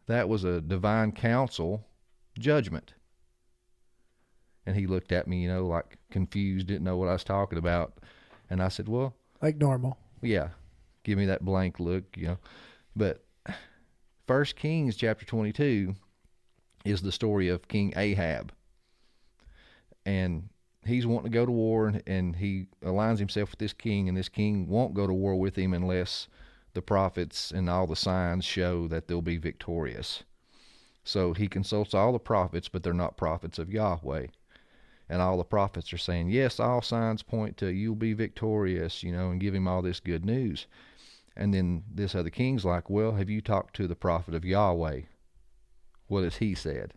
was a divine council judgment?" And he looked at me, like confused, didn't know what I was talking about. And I said, "Well, like normal." Yeah, give me that blank look, But 1 Kings chapter 22 is the story of King Ahab. And he's wanting to go to war, and he aligns himself with this king, and this king won't go to war with him unless the prophets and all the signs show that they'll be victorious. So he consults all the prophets, but they're not prophets of Yahweh. And all the prophets are saying, "Yes, all signs point to you'll be victorious," and give him all this good news. And then this other king's like, "Well, have you talked to the prophet of Yahweh? What has he said?"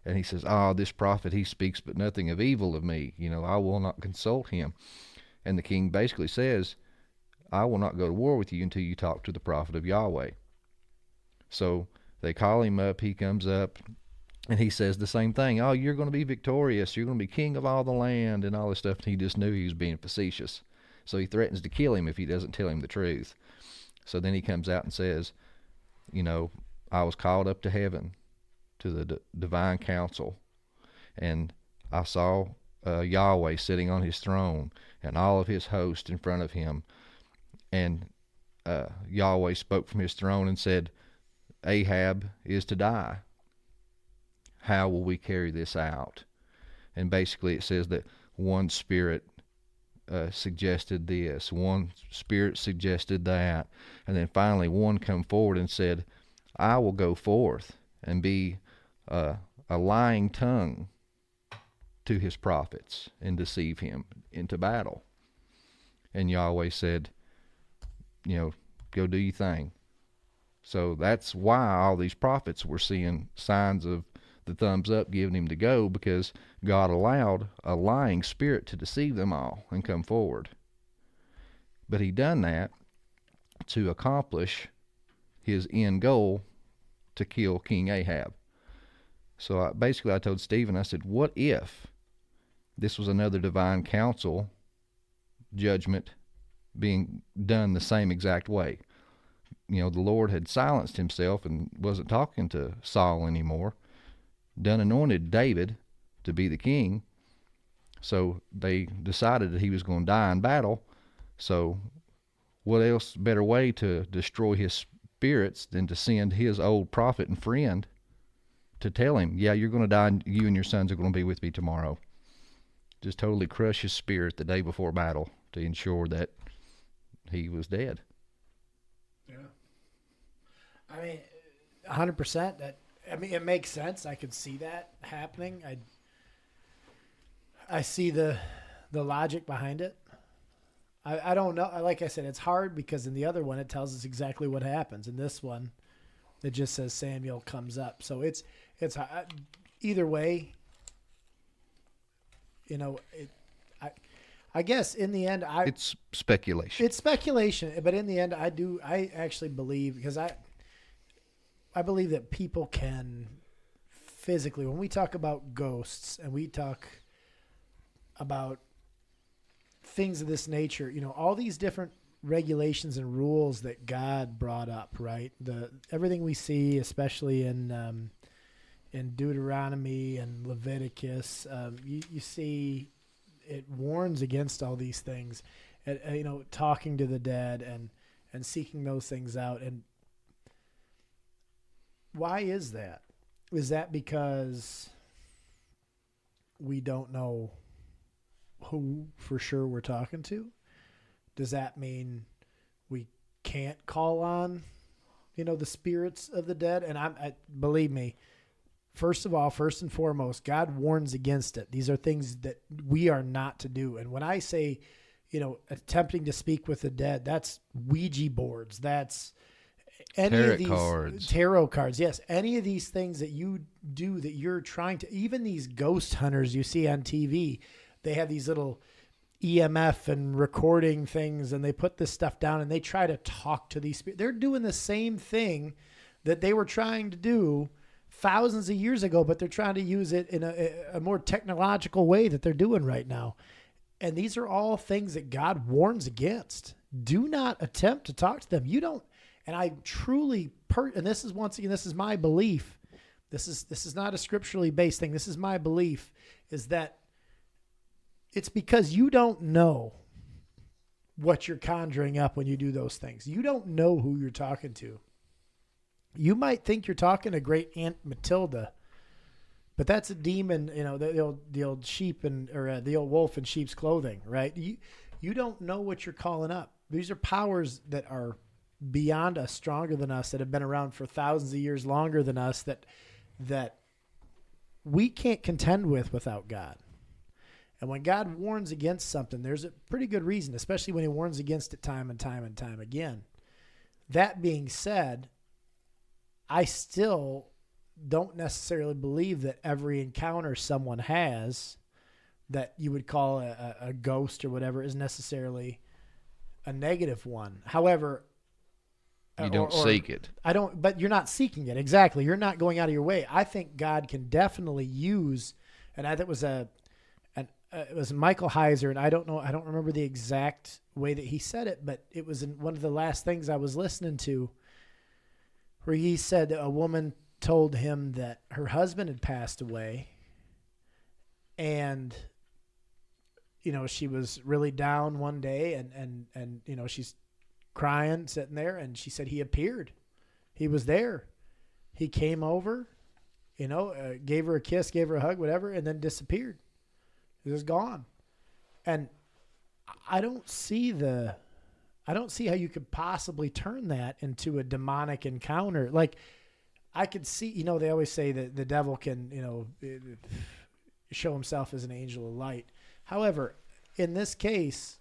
And he says, "This prophet, he speaks but nothing of evil of me. I will not consult him." And the king basically says, "I will not go to war with you until you talk to the prophet of Yahweh." So they call him up, he comes up, and he says the same thing. "You're going to be victorious. You're going to be king of all the land," and all this stuff. And he just knew he was being facetious. So he threatens to kill him if he doesn't tell him the truth. So then he comes out and says, "I was called up to heaven to the divine council, and I saw Yahweh sitting on his throne and all of his host in front of him. And Yahweh spoke from his throne and said, Ahab is to die. How will we carry this out? And basically it says that one spirit suggested this, one spirit suggested that, and then finally one come forward and said, I will go forth and be a lying tongue to his prophets and deceive him into battle. And Yahweh said, go do your thing. So that's why all these prophets were seeing signs of the thumbs up giving him to go, because God allowed a lying spirit to deceive them all and come forward. But he done that to accomplish his end goal, to kill King Ahab. So I told Stephen, I said, what if this was another divine council judgment being done the same exact way? The Lord had silenced himself and wasn't talking to Saul anymore, done anointed David to be the king. So they decided that he was going to die in battle. So what else better way to destroy his spirits than to send his old prophet and friend to tell him, yeah, you're going to die and you and your sons are going to be with me tomorrow. Just totally crush his spirit the day before battle to ensure that he was dead. Yeah. I mean, 100%. It makes sense. I could see that happening. I see the logic behind it. I don't know. Like I said, it's hard because in the other one, it tells us exactly what happens. In this one, it just says Samuel comes up. So it's either way, I guess in the end, it's speculation. It's speculation, but in the end, I actually believe, because I believe that people can physically, when we talk about ghosts and we talk about things of this nature, all these different regulations and rules that God brought up, right? Everything we see, especially in Deuteronomy and Leviticus, you see it warns against all these things, and, talking to the dead and seeking those things out. And why is that? Is that because we don't know who for sure we're talking to? Does that mean we can't call on, the spirits of the dead? And believe me, first and foremost, God warns against it. These are things that we are not to do. And when I say, attempting to speak with the dead, that's Ouija boards. That's tarot cards. Yes. Any of these things that you do that you're trying to, even these ghost hunters you see on TV, they have these little EMF and recording things, and they put this stuff down and they try to talk to these spirits. They're doing the same thing that they were trying to do thousands of years ago, but they're trying to use it in a more technological way that they're doing right now. And these are all things that God warns against. Do not attempt to talk to them. You don't. And I truly, and this is, once again, this is my belief. This is not a scripturally based thing. This is my belief, is that it's because you don't know what you're conjuring up when you do those things. You don't know who you're talking to. You might think you're talking to great Aunt Matilda, but that's a demon, the old sheep or the old wolf in sheep's clothing, right? You don't know what you're calling up. These are powers that are beyond us, stronger than us, that have been around for thousands of years, longer than us, that we can't contend with without God. And when God warns against something, there's a pretty good reason, especially when he warns against it time and time and time again. That being said, I still don't necessarily believe that every encounter someone has that you would call a ghost or whatever is necessarily a negative one. However, you don't seek it. But you're not seeking it. Exactly. You're not going out of your way. I think God can definitely use, and I think it was Michael Heiser, and I don't remember the exact way that he said it, but it was in one of the last things I was listening to, where he said a woman told him that her husband had passed away, and she was really down one day, and she's crying, sitting there, and she said he appeared. He was there, He came over, gave her a kiss, gave her a hug, whatever, and then disappeared. He was gone. And I don't see how you could possibly turn that into a demonic encounter. Like, I could see, they always say that the devil can, show himself as an angel of light. However, in this case,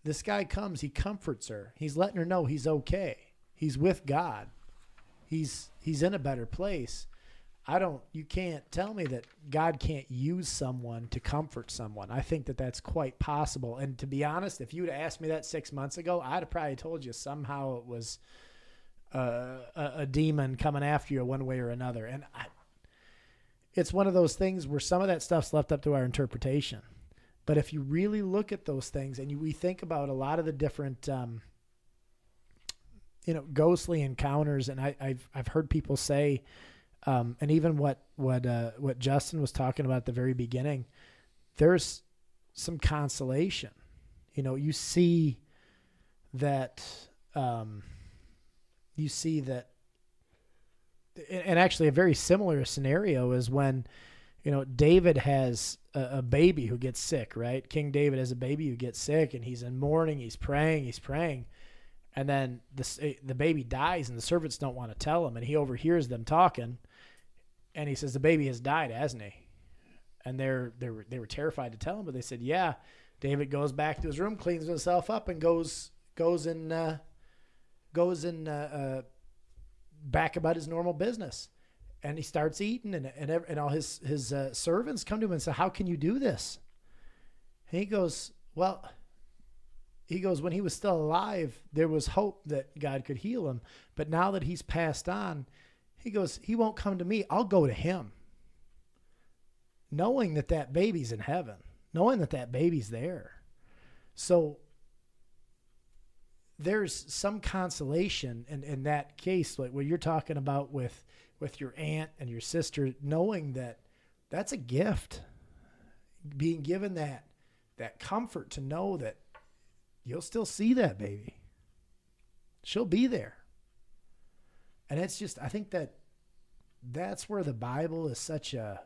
this guy comes, he comforts her. He's letting her know he's okay. He's with God. He's in a better place. You can't tell me that God can't use someone to comfort someone. I think that that's quite possible. And to be honest, if you would have asked me that 6 months ago, I'd have probably told you somehow it was a demon coming after you one way or another. And it's one of those things where some of that stuff's left up to our interpretation. But if you really look at those things and we think about a lot of the different, ghostly encounters, and I've heard people say, and even what Justin was talking about at the very beginning, there's some consolation. You see that, and actually a very similar scenario is when, David has a baby who gets sick, right? King David has a baby who gets sick, and he's in mourning, he's praying. And then the baby dies, and the servants don't want to tell him, and he overhears them talking. And he says, the baby has died, hasn't he? And they were terrified to tell him, but they said, yeah. David goes back to his room, cleans himself up, and goes back about his normal business. And he starts eating, and all his servants come to him and say, how can you do this? And he goes, when he was still alive, there was hope that God could heal him. But now that he's passed on, he goes, he won't come to me. I'll go to him. Knowing that baby's in heaven. Knowing that baby's there. So there's some consolation in that case, like what you're talking about with your aunt and your sister, knowing that that's a gift. Being given that comfort to know that you'll still see that baby. She'll be there. And it's just, I think that's where the Bible is such a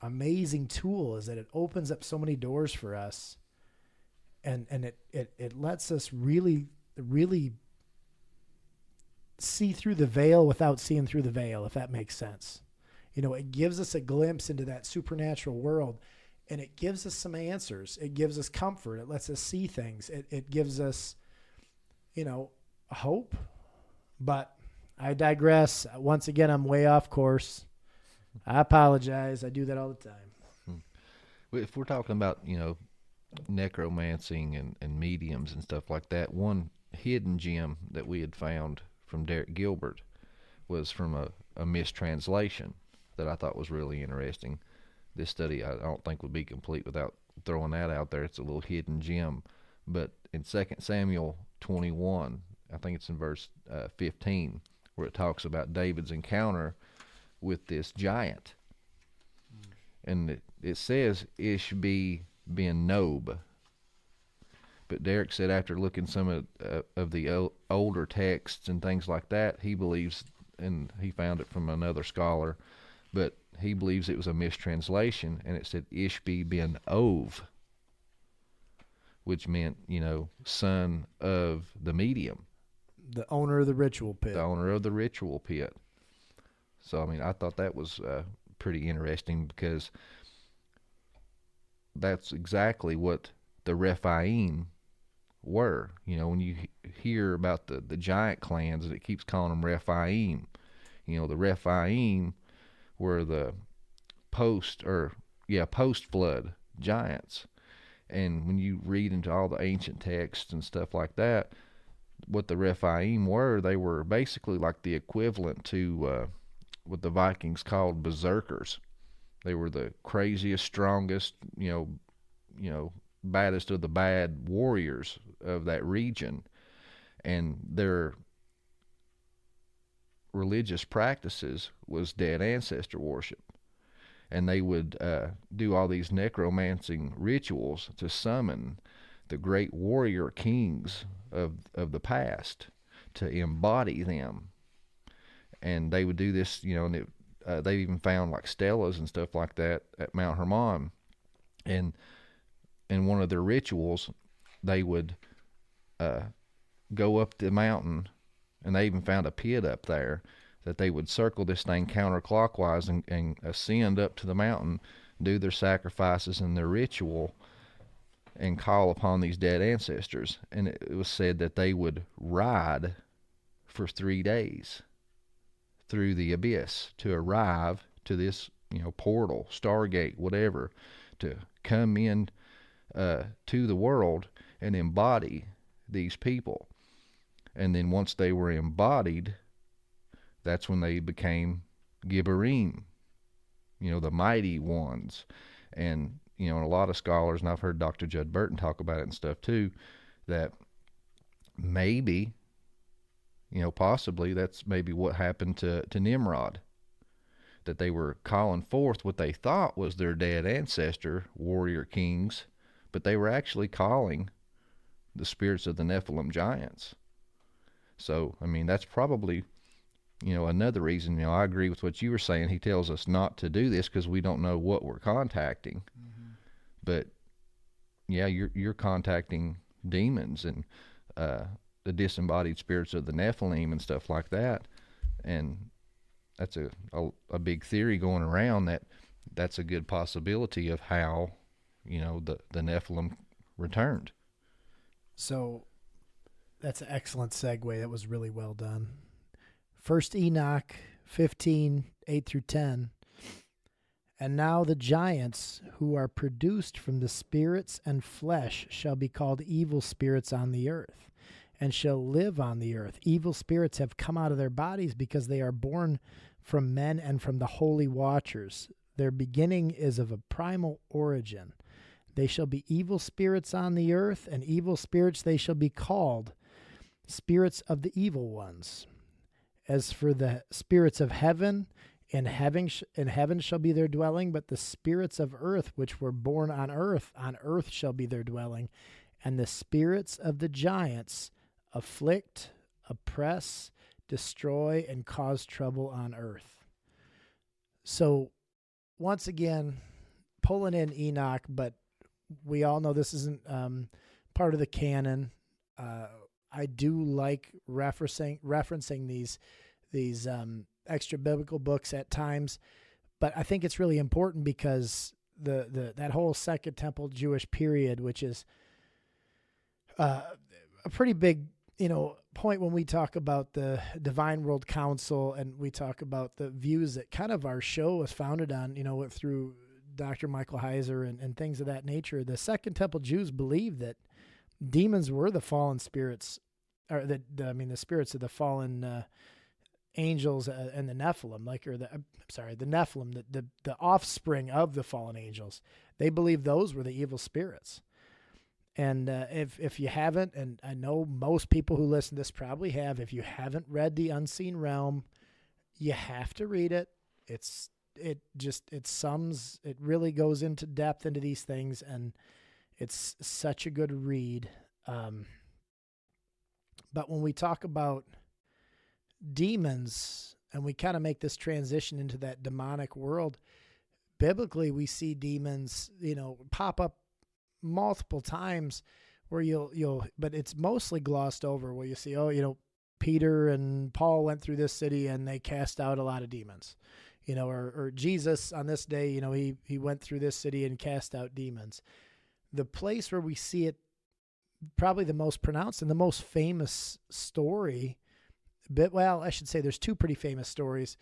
amazing tool, is that it opens up so many doors for us. And it lets us really, really see through the veil without seeing through the veil, if that makes sense. It gives us a glimpse into that supernatural world. And it gives us some answers. It gives us comfort. It lets us see things. It gives us, hope. But I digress. Once again, I'm way off course. I apologize. I do that all the time. If we're talking about, necromancy and mediums and stuff like that, one hidden gem that we had found from Derek Gilbert was from a mistranslation that I thought was really interesting. This study, I don't think, would be complete without throwing that out there. It's a little hidden gem. But in 2 Samuel 21, I think it's in verse 15, where it talks about David's encounter with this giant. And it says Ishbi ben Nob. But Derek said after looking some of the older texts and things like that, he believes, and he found it from another scholar, but he believes it was a mistranslation, and it said Ishbi ben Ov, which meant, son of the medium. The owner of the ritual pit. The owner of the ritual pit. So, I thought that was pretty interesting, because that's exactly what the Rephaim were. When you hear about the giant clans, it keeps calling them Rephaim. The Rephaim were the post-flood giants. And when you read into all the ancient texts and stuff like that, what the Rephaim were, they were basically like the equivalent to what the Vikings called berserkers. They were the craziest, strongest, baddest of the bad warriors of that region. And their religious practices was dead ancestor worship. And they would do all these necromancing rituals to summon the great warrior kings of the past, to embody them. and they would do this, and they even found like stelas and stuff like that at Mount Hermon, and in one of their rituals, they would go up the mountain, and they even found a pit up there that they would circle this thing counterclockwise and ascend up to the mountain, do their sacrifices and their ritual, and call upon these dead ancestors. And it was said that they would ride for 3 days through the abyss to arrive to this, portal, Stargate, whatever, to come in to the world and embody these people. And then once they were embodied, that's when they became Gibborim, the mighty ones. And, a lot of scholars, and I've heard Dr. Judd Burton talk about it and stuff too, that maybe, possibly that's maybe what happened to Nimrod, that they were calling forth what they thought was their dead ancestor, warrior kings, but they were actually calling the spirits of the Nephilim giants. So, that's probably, another reason. I agree with what you were saying. He tells us not to do this because we don't know what we're contacting. Mm-hmm. But, yeah, you're contacting demons and the disembodied spirits of the Nephilim and stuff like that. And that's a big theory going around that's a good possibility of how, the Nephilim returned. So that's an excellent segue. That was really well done. First Enoch 15, 8 through 10. And now the giants who are produced from the spirits and flesh shall be called evil spirits on the earth, and shall live on the earth. Evil spirits have come out of their bodies because they are born from men and from the holy watchers. Their beginning is of a primal origin. They shall be evil spirits on the earth, and evil spirits they shall be called, spirits of the evil ones. As for the spirits of heaven, in heaven shall be their dwelling, but the spirits of earth which were born on earth shall be their dwelling. And the spirits of the giants afflict, oppress, destroy, and cause trouble on earth. So, once again, pulling in Enoch, but we all know this isn't part of the canon. I do like referencing these extra biblical books at times, but I think it's really important because that whole Second Temple Jewish period, which is a pretty big point when we talk about the Divine World Council, and we talk about the views that kind of our show was founded on, through Dr. Michael Heiser and things of that nature. The Second Temple Jews believed that demons were the fallen spirits, or the spirits of the fallen angels and the Nephilim, the Nephilim, the offspring of the fallen angels. They believed those were the evil spirits. And if you haven't, and I know most people who listen to this probably have, if you haven't read The Unseen Realm, you have to read it. It really goes into depth into these things, and it's such a good read. But when we talk about demons, and we kind of make this transition into that demonic world, biblically we see demons, pop up multiple times where but it's mostly glossed over, where you see, Peter and Paul went through this city and they cast out a lot of demons, or Jesus on this day, he went through this city and cast out demons. The place where we see it probably the most pronounced and the most famous story, I should say there's two pretty famous stories.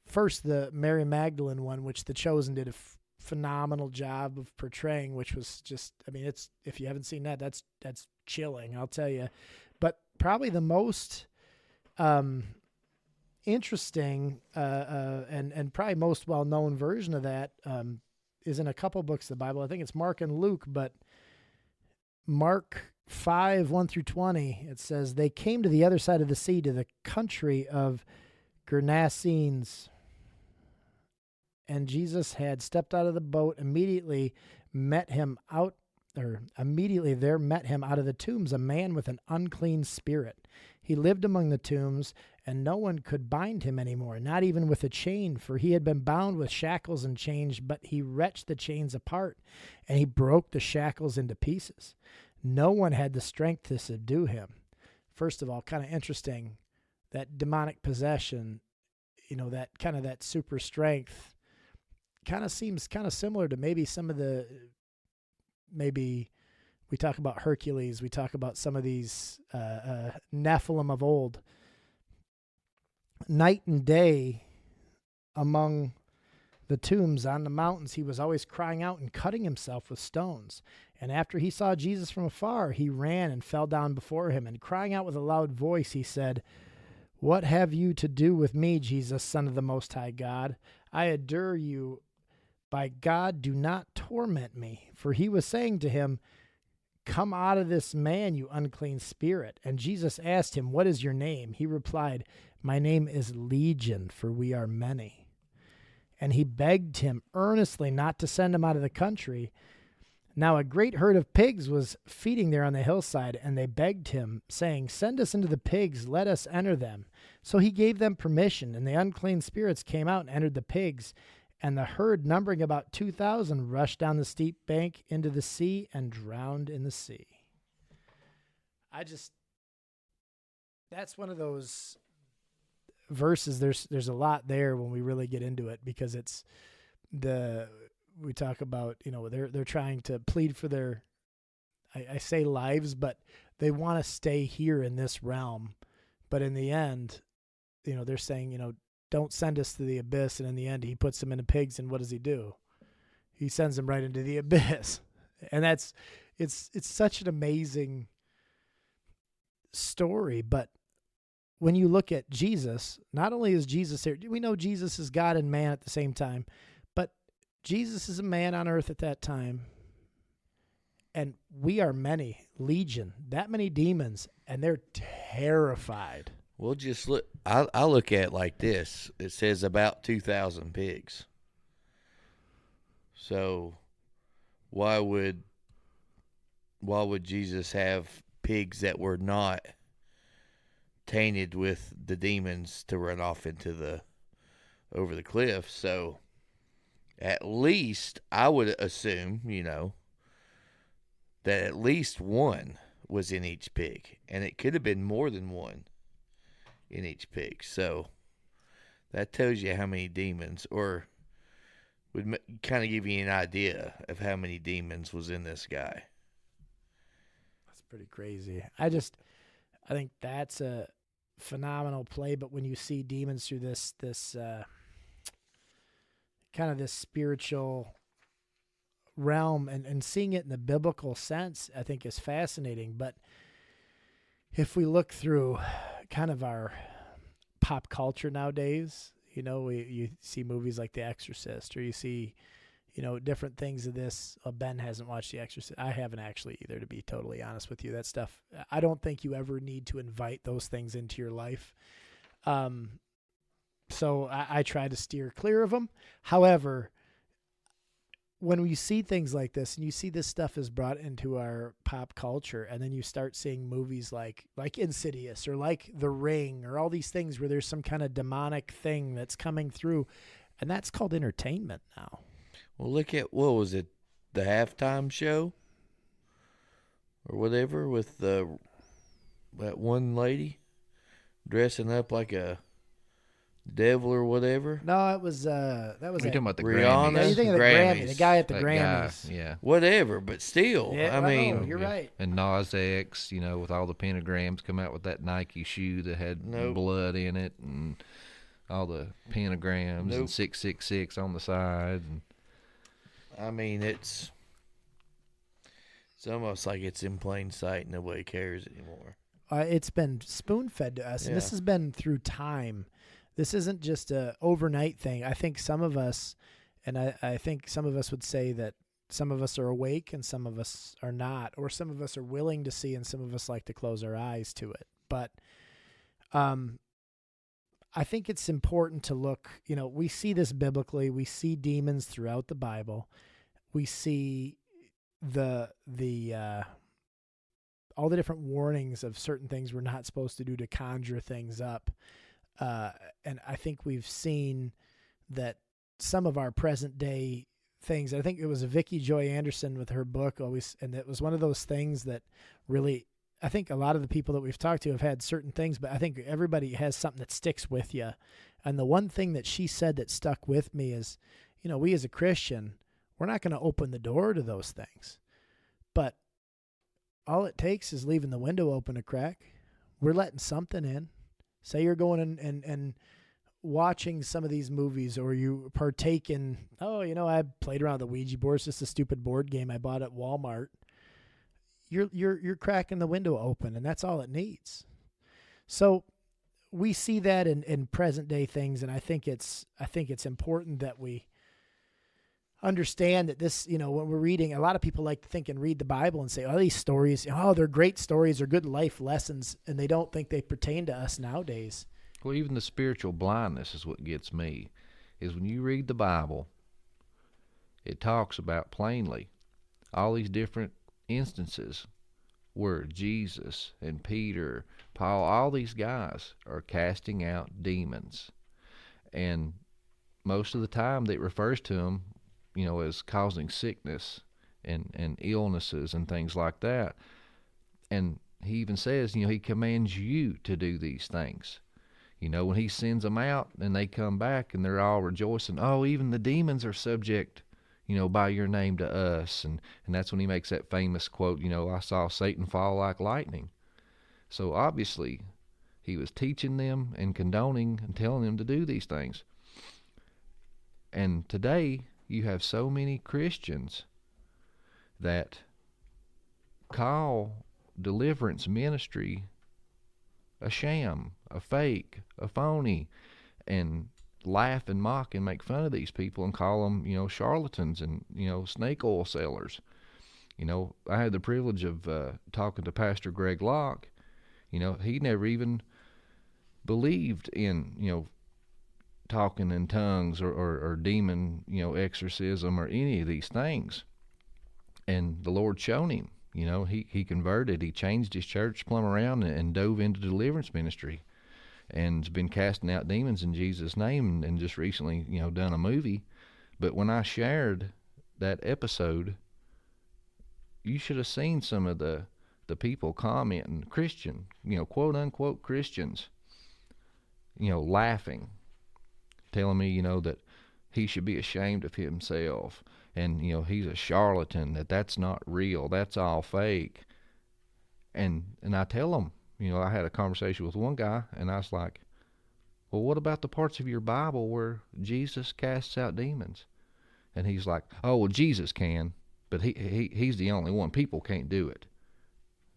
First, the Mary Magdalene one, which The Chosen did a phenomenal job of portraying, which was just, it's, if you haven't seen that, that's chilling, I'll tell you. But probably the most interesting and probably most well-known version of that is in a couple books of the Bible. I think it's Mark and Luke, but Mark 5, 1 through 20, it says, they came to the other side of the sea, to the country of Gernasenes. And Jesus had stepped out of the boat. Immediately there met him out of the tombs a man with an unclean spirit. He lived among the tombs, and no one could bind him anymore, not even with a chain, for he had been bound with shackles and chains, but he wrenched the chains apart, and he broke the shackles into pieces. No one had the strength to subdue him. First of all, kind of interesting, that demonic possession, that super strength kind of seems kind of similar to maybe we talk about Hercules, we talk about some of these Nephilim of old. Night and day among the tombs on the mountains, he was always crying out and cutting himself with stones. And after he saw Jesus from afar, he ran and fell down before him, and crying out with a loud voice, he said, "What have you to do with me, Jesus, Son of the Most High God? I adjure you, by God, do not torment me." For he was saying to him, "Come out of this man, you unclean spirit." And Jesus asked him, "What is your name?" He replied, "My name is Legion, for we are many." And he begged him earnestly not to send him out of the country. Now a great herd of pigs was feeding there on the hillside, and they begged him, saying, "Send us into the pigs, let us enter them." So he gave them permission, and the unclean spirits came out and entered the pigs, and the herd, numbering about 2,000, rushed down the steep bank into the sea and drowned in the sea. That's one of those verses. There's a lot there when we really get into it, because we talk about, they're trying to plead for their, I say lives, but they want to stay here in this realm. But in the end, they're saying, don't send us to the abyss. And in the end, he puts them in the pigs. And what does he do? He sends them right into the abyss. And it's such an amazing story. But when you look at Jesus, not only is Jesus here, we know Jesus is God and man at the same time, but Jesus is a man on earth at that time. And we are many, legion, that many demons, and they're terrified. Well, just look. I look at it like this. It says about 2,000 pigs. So, why would Jesus have pigs that were not tainted with the demons to run off into over the cliff? So, at least I would assume, that at least one was in each pig, and it could have been more than one in each pig. So that tells you how many demons, or would kind of give you an idea of how many demons was in this guy. That's pretty crazy. I think that's a phenomenal play. But when you see demons through this kind of this spiritual realm and seeing it in the biblical sense, I think is fascinating. But if we look through kind of our pop culture nowadays, you see movies like The Exorcist, or you see, different things of this. Ben hasn't watched The Exorcist. I haven't actually either, to be totally honest with you. That stuff, I don't think you ever need to invite those things into your life. So I try to steer clear of them. However, when we see things like this, and you see this stuff is brought into our pop culture, and then you start seeing movies like Insidious or like The Ring or all these things where there's some kind of demonic thing that's coming through, and that's called entertainment now. Well, look at, what was it, the Halftime Show or whatever, with that one lady dressing up like a devil or whatever. No, it was that was You're talking about the Rihanna. Grammys. Yeah, you think of the Grammy, the guy at the That Grammys. guy, yeah. Whatever, but still, Yeah, I mean, you're right. And Nas X, with all the pentagrams, come out with that Nike shoe that had blood in it, and all the pentagrams and 666 on the side. And I mean, it's almost like it's in plain sight. Nobody cares anymore. It's been spoon-fed to us, and this has been through time. This isn't just a overnight thing. I think some of us, and I think some of us would say that some of us are awake and some of us are not, or some of us are willing to see and some of us like to close our eyes to it. But I think it's important to look, we see this biblically. We see demons throughout the Bible. We see all the different warnings of certain things we're not supposed to do to conjure things up. And I think we've seen that some of our present day things, I think it was Vicki Joy Anderson with her book always, and it was one of those things that really, I think a lot of the people that we've talked to have had certain things, but I think everybody has something that sticks with you. And the one thing that she said that stuck with me is, you know, we as a Christian, we're not going to open the door to those things, but all it takes is leaving the window open a crack. We're letting something in. Say you're going and watching some of these movies, or you partake in, oh, you know, I played around with the Ouija board. It's just a stupid board game I bought at Walmart. You're cracking the window open, and that's all it needs. So we see that in present day things, and I think it's important that we understand that this, you know, when we're reading, a lot of people like to think and read the Bible and say, oh, these stories, oh, they're great stories, they're good life lessons, and they don't think they pertain to us nowadays. Well, even the spiritual blindness is what gets me, is when you read the Bible, it talks about plainly all these different instances where Jesus and Peter, Paul, all these guys are casting out demons. And most of the time it refers to them, you know, as causing sickness and illnesses and things like that. And he even says, you know, he commands you to do these things. You know, when he sends them out and they come back and they're all rejoicing, oh, even the demons are subject, you know, by your name to us. And that's when he makes that famous quote, you know, I saw Satan fall like lightning. So obviously he was teaching them and condoning and telling them to do these things. And today you have so many Christians that call deliverance ministry a sham, a fake, a phony, and laugh and mock and make fun of these people and call them, you know, charlatans and, you know, snake oil sellers. You know, I had the privilege of talking to Pastor Greg Locke. You know, he never even believed in, you know, talking in tongues or demon, you know, exorcism or any of these things. And the Lord showed him, you know, he converted, he changed his church plumb around and dove into deliverance ministry and has been casting out demons in Jesus' name and just recently, you know, done a movie. But when I shared that episode, you should have seen some of the people commenting, Christian, you know, quote unquote Christians, you know, laughing, telling me, you know, that he should be ashamed of himself and, you know, he's a charlatan, that's not real, that's all fake. And I tell them, you know, I had a conversation with one guy and I was like, well, what about the parts of your Bible where Jesus casts out demons? And he's like, oh, well, Jesus can, but he's the only one. People can't do it.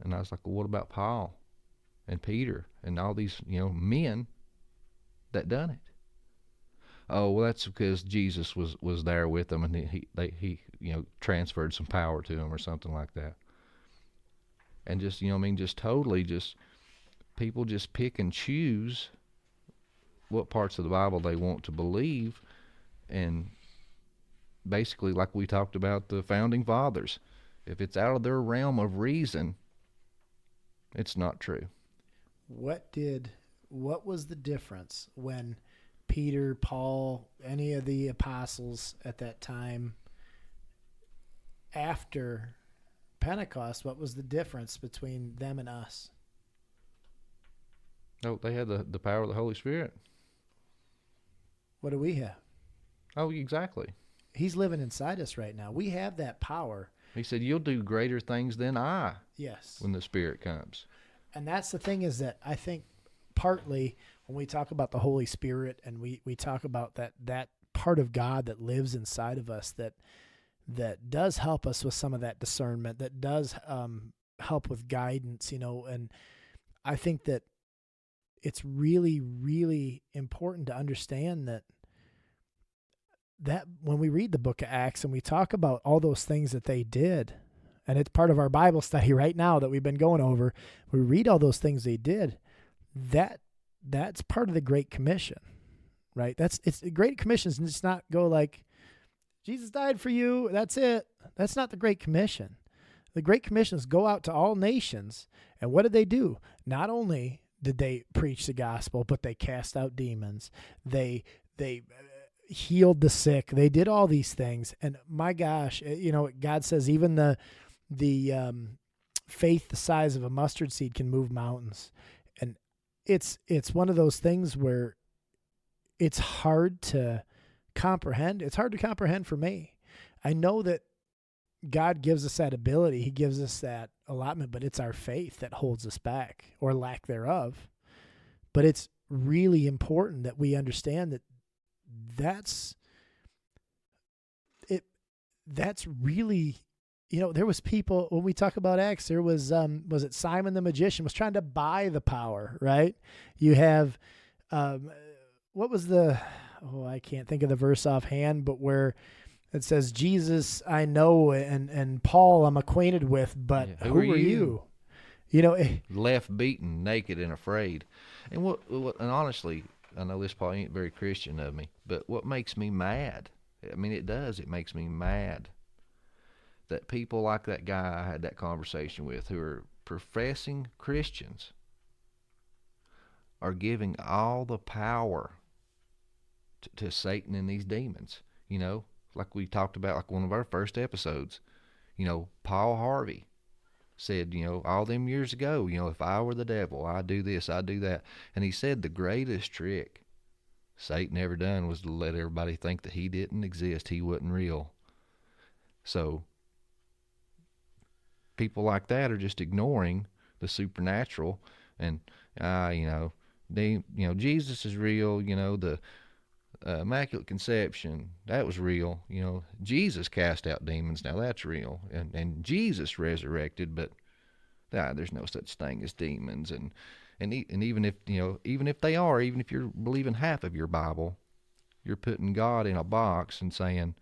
And I was like, well, what about Paul and Peter and all these, you know, men that done it? Oh, well, that's because Jesus was there with them and he you know, transferred some power to them or something like that. And just, you know, I mean, just totally just people just pick and choose what parts of the Bible they want to believe. And basically, like we talked about the founding fathers, if it's out of their realm of reason, it's not true. What was the difference when Peter, Paul, any of the apostles at that time, after Pentecost, what was the difference between them and us? Oh, they had the power of the Holy Spirit. What do we have? Oh, exactly. He's living inside us right now. We have that power. He said, you'll do greater things than I. Yes. When the Spirit comes. And that's the thing, is that I think partly when we talk about the Holy Spirit and we talk about that part of God that lives inside of us, that does help us with some of that discernment, that does help with guidance, you know. And I think that it's really, really important to understand that when we read the book of Acts and we talk about all those things that they did, and it's part of our Bible study right now that we've been going over, we read all those things they did, that's part of the Great Commission, right? It's the Great Commission is just not go like, Jesus died for you, that's it. That's not the Great Commission. The Great Commission is go out to all nations. And what did they do? Not only did they preach the gospel, but they cast out demons. They healed the sick. They did all these things. And my gosh, God says even the faith the size of a mustard seed can move mountains. And it's one of those things where it's hard to comprehend. It's hard to comprehend for me. I know that God gives us that ability. He gives us that allotment, but it's our faith that holds us back, or lack thereof. But it's really important that we understand that that's really, there was people, when we talk about Acts, there was it Simon the magician was trying to buy the power, right? You have, what was I can't think of the verse offhand, but where it says, Jesus I know, and Paul I'm acquainted with, but who are you? Left beaten, naked, and afraid. And and honestly, I know this probably ain't very Christian of me, but what makes me mad, it makes me mad that people like that guy I had that conversation with, who are professing Christians, are giving all the power to Satan and these demons. Like we talked about, like one of our first episodes, Paul Harvey said, all them years ago, if I were the devil, I'd do this, I'd do that. And he said the greatest trick Satan ever done was to let everybody think that he didn't exist, he wasn't real. So people like that are just ignoring the supernatural, and Jesus is real, the Immaculate Conception, that was real. Jesus cast out demons, now that's real, and Jesus resurrected, but there's no such thing as demons. And even if they are, even if you're believing half of your Bible, you're putting God in a box and saying,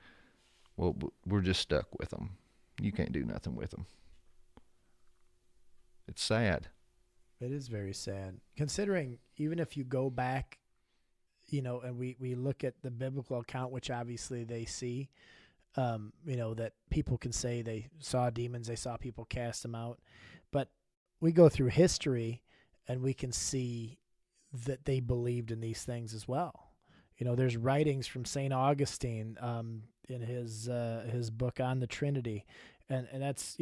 well, we're just stuck with them. You can't do nothing with them. It's sad. It is very sad, considering even if you go back, and we look at the biblical account, which obviously they see, that people can say they saw demons, they saw people cast them out. But we go through history and we can see that they believed in these things as well. There's writings from St. Augustine in his book on the Trinity. And that's,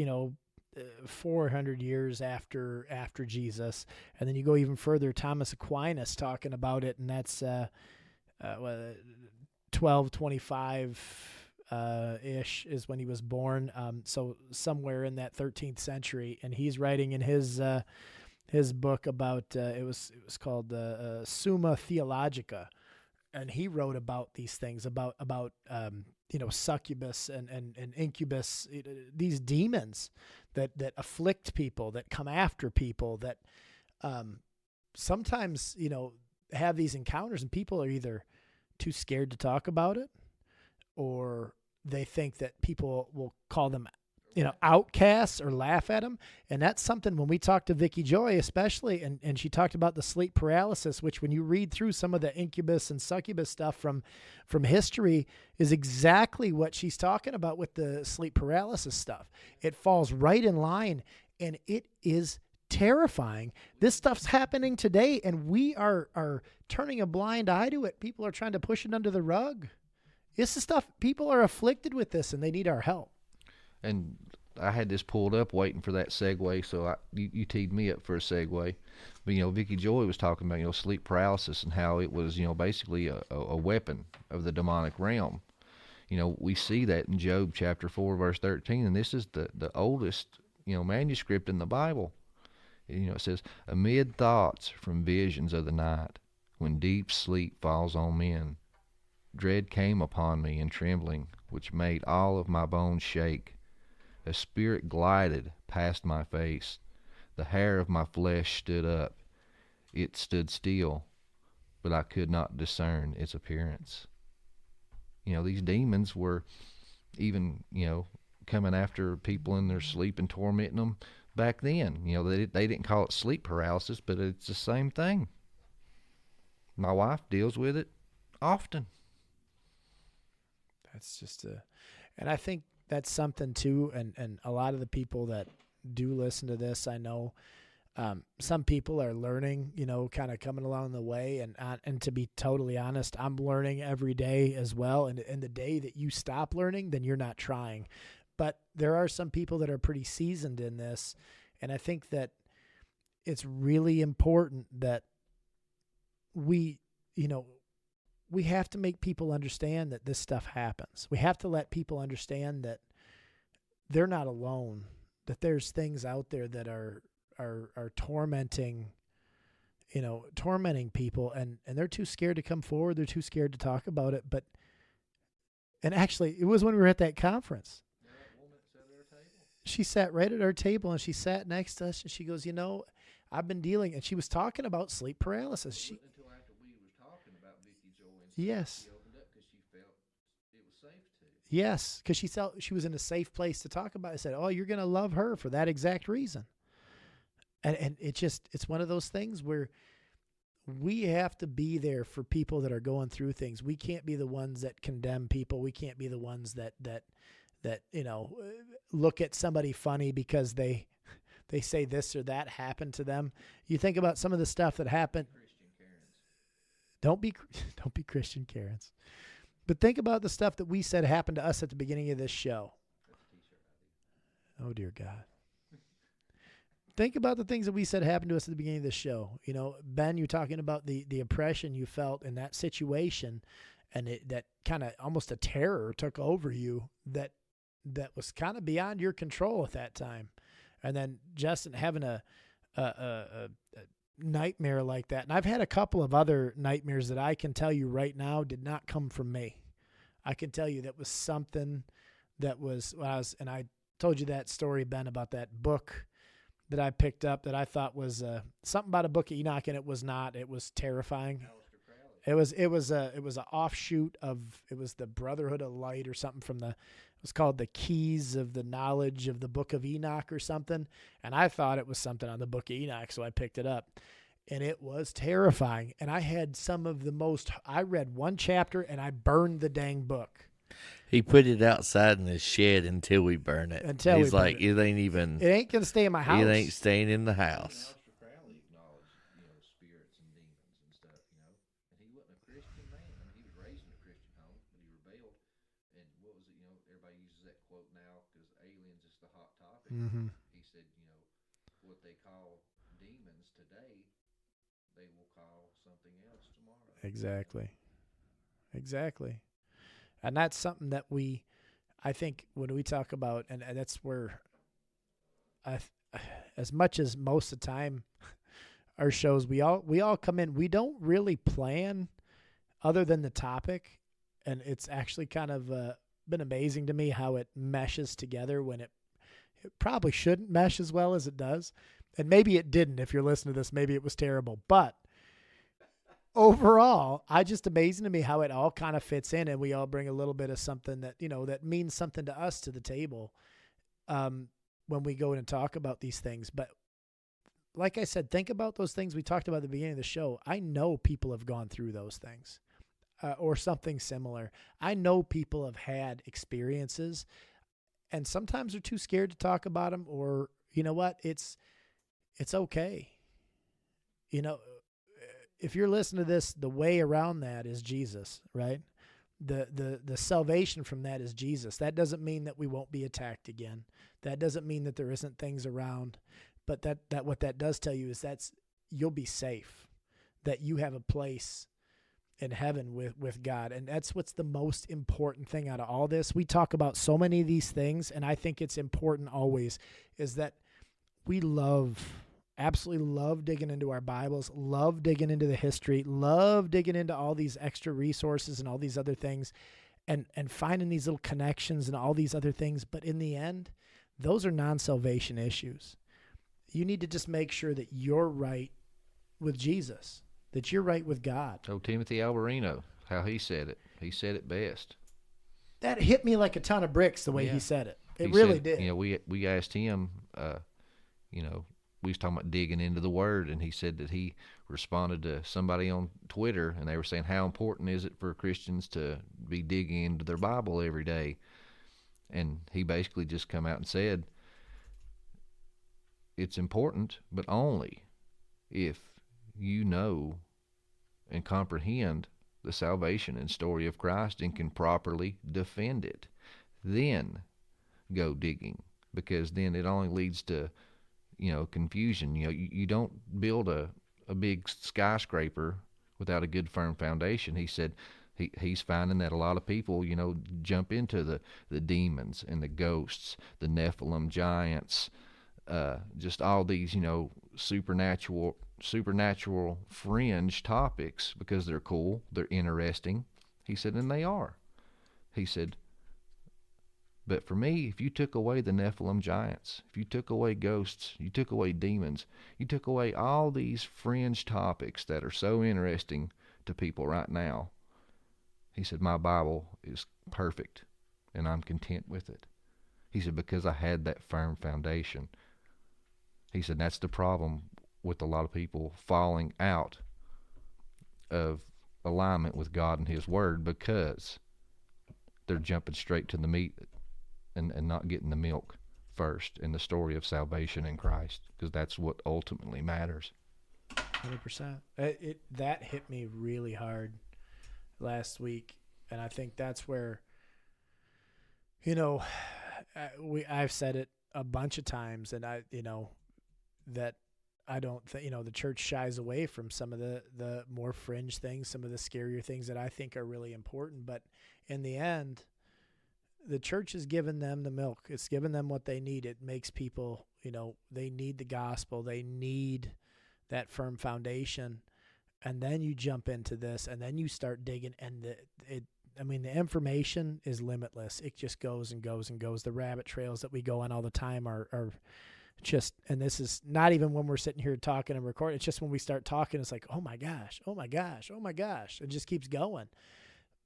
400 years after Jesus. And then you go even further, Thomas Aquinas talking about it, and that's 1225 ish is when he was born, so somewhere in that 13th century. And he's writing in his book about it was called Summa Theologica, and he wrote about these things, about succubus and incubus, these demons that afflict people, that come after people, that sometimes have these encounters, and people are either too scared to talk about it, or they think that people will call them outcasts or laugh at them. And that's something, when we talked to Vicky Joy especially, and she talked about the sleep paralysis, which when you read through some of the incubus and succubus stuff from history, is exactly what she's talking about with the sleep paralysis stuff. It falls right in line, and it is terrifying. This stuff's happening today, and we are turning a blind eye to it. People are trying to push it under the rug. This is stuff, people are afflicted with this, and they need our help. And I had this pulled up waiting for that segue, so you teed me up for a segue. But, Vicky Joy was talking about, sleep paralysis, and how it was, basically a weapon of the demonic realm. We see that in Job chapter 4, verse 13, and this is the oldest, manuscript in the Bible. It says, amid thoughts from visions of the night, when deep sleep falls on men, dread came upon me and trembling, which made all of my bones shake. A spirit glided past my face. The hair of my flesh stood up. It stood still, but I could not discern its appearance. These demons were even, coming after people in their sleep and tormenting them back then. They didn't call it sleep paralysis, but it's the same thing. My wife deals with it often. That's just and I think that's something too, and a lot of the people that do listen to this, I know, Some people are learning, kind of coming along the way. And to be totally honest, I'm learning every day as well. And the day that you stop learning, then you're not trying. But there are some people that are pretty seasoned in this. And I think that it's really important that we have to make people understand that this stuff happens. We have to let people understand that they're not alone, that there's things out there that are tormenting people, and they're too scared to come forward. They're too scared to talk about it. And actually, it was when we were at that conference. She sat right at our table, and she sat next to us, and she goes, I've been dealing, and she was talking about sleep paralysis. Until after we were talking about Vicky Joy and yes. She opened up because she felt it was safe to. Yes, because she felt she was in a safe place to talk about it. I said, oh, you're going to love her for that exact reason. And it's one of those things where we have to be there for people that are going through things. We can't be the ones that condemn people. We can't be the ones that look at somebody funny because they say this or that happened to them. You think about some of the stuff that happened. Don't be Christian Karens. But think about the stuff that we said happened to us at the beginning of this show. Oh, dear God. Think about the things that we said happened to us at the beginning of this show. Ben, you're talking about the oppression you felt in that situation, and that kind of almost a terror took over you that was kind of beyond your control at that time. And then Justin having a nightmare like that. And I've had a couple of other nightmares that I can tell you right now did not come from me. I can tell you that was something that was, and I told you that story, Ben, about that book that I picked up that I thought was something about a book of Enoch, and it was not. It was terrifying. It was an offshoot of, it was the Brotherhood of Light or something it was called The Keys of the Knowledge of the Book of Enoch or something. And I thought it was something on the Book of Enoch, so I picked it up. And it was terrifying. And I had I read one chapter and I burned the dang book. He put it outside in his shed until we burn it. He's like, it ain't even. It ain't going to stay in my house. It ain't staying in the house. Mm-hmm. He said, what they call demons today, they will call something else tomorrow. Exactly. And that's something that I think when we talk about, and that's where as much as most of the time our shows, we all come in, we don't really plan other than the topic. And it's actually kind of been amazing to me how it meshes together when it probably shouldn't mesh as well as it does. And maybe it didn't. If you're listening to this, maybe it was terrible. But overall, just amazing to me how it all kind of fits in, and we all bring a little bit of something that, that means something to us to the table when we go in and talk about these things. But like I said, think about those things we talked about at the beginning of the show. I know people have gone through those things or something similar. I know people have had experiences, and sometimes they're too scared to talk about them, or you know what? It's okay. If you're listening to this, the way around that is Jesus, right? The salvation from that is Jesus. That doesn't mean that we won't be attacked again. That doesn't mean that there isn't things around, but that what that does tell you is you'll be safe, that you have a place in heaven with God. And that's what's the most important thing out of all this. We talk about so many of these things, and I think it's important always is that we absolutely love digging into our Bibles, love digging into the history, love digging into all these extra resources and all these other things and finding these little connections and all these other things. But in the end, those are non-salvation issues. You need to just make sure that you're right with Jesus, that you're right with God. Oh, Timothy Alberino, how he said it. He said it best. That hit me like a ton of bricks the way he said it. It He really said, did. We asked him, we was talking about digging into the Word, and he said that he responded to somebody on Twitter, and they were saying, how important is it for Christians to be digging into their Bible every day? And he basically just come out and said, it's important, but only if you know and comprehend the salvation and story of Christ and can properly defend it. Then go digging, because then it only leads to, confusion. You don't build a big skyscraper without a good firm foundation. He said he's finding that a lot of people, jump into the demons and the ghosts, the Nephilim giants, just all these, supernatural fringe topics because they're cool, they're interesting. He said, and they are. He said, but for me, if you took away the Nephilim giants, if you took away ghosts, you took away demons, you took away all these fringe topics that are so interesting to people right now, he said, my Bible is perfect and I'm content with it. He said, because I had that firm foundation. He said, that's the problem with a lot of people falling out of alignment with God and His Word, because they're jumping straight to the meat and not getting the milk first in the story of salvation in Christ, because that's what ultimately matters. 100%. That hit me really hard last week, and I think that's where, I've said it a bunch of times, and that I don't think, the church shies away from some of the more fringe things, some of the scarier things that I think are really important. But in the end, the church has given them the milk. It's given them what they need. It makes people, they need the gospel. They need that firm foundation. And then you jump into this, and then you start digging, and the information is limitless. It just goes and goes and goes. The rabbit trails that we go on all the time are just, and this is not even when we're sitting here talking and recording. It's just when we start talking, it's like, oh my gosh, oh my gosh, oh my gosh. It just keeps going.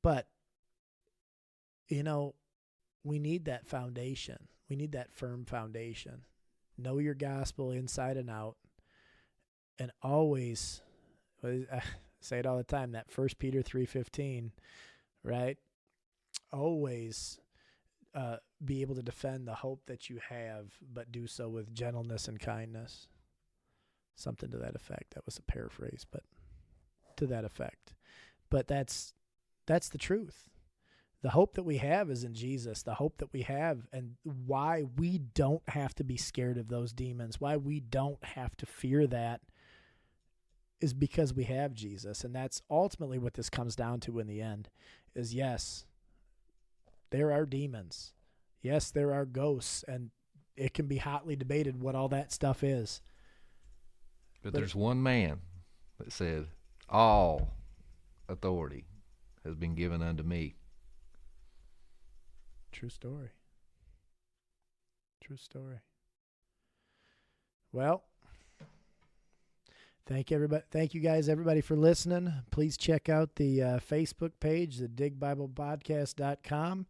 But, we need that foundation. We need that firm foundation. Know your gospel inside and out. And always, I say it all the time, that 1 Peter 3:15, right? Always be able to defend the hope that you have, but do so with gentleness and kindness. Something to that effect. That was a paraphrase, but to that effect. But that's the truth. The hope that we have is in Jesus. The hope that we have, and why we don't have to be scared of those demons, why we don't have to fear that, is because we have Jesus. And that's ultimately what this comes down to in the end, is yes, there are demons. Yes, there are ghosts, and it can be hotly debated what all that stuff is. But there's one man that said, all authority has been given unto me. True story. True story. Well, thank you guys, everybody, for listening. Please check out the Facebook page, the digbiblepodcast.com.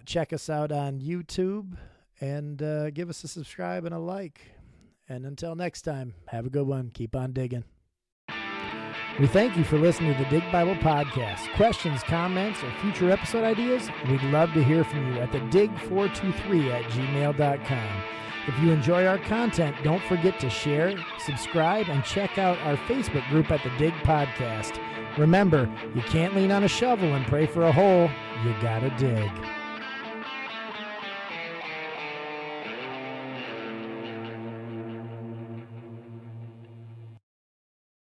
Check us out on YouTube, and give us a subscribe and a like. And until next time, have a good one. Keep on digging. We thank you for listening to the Dig Bible Podcast. Questions, comments, or future episode ideas? We'd love to hear from you at the dig423@gmail.com. If you enjoy our content, don't forget to share, subscribe, and check out our Facebook group at the Dig Podcast. Remember, you can't lean on a shovel and pray for a hole. You gotta dig.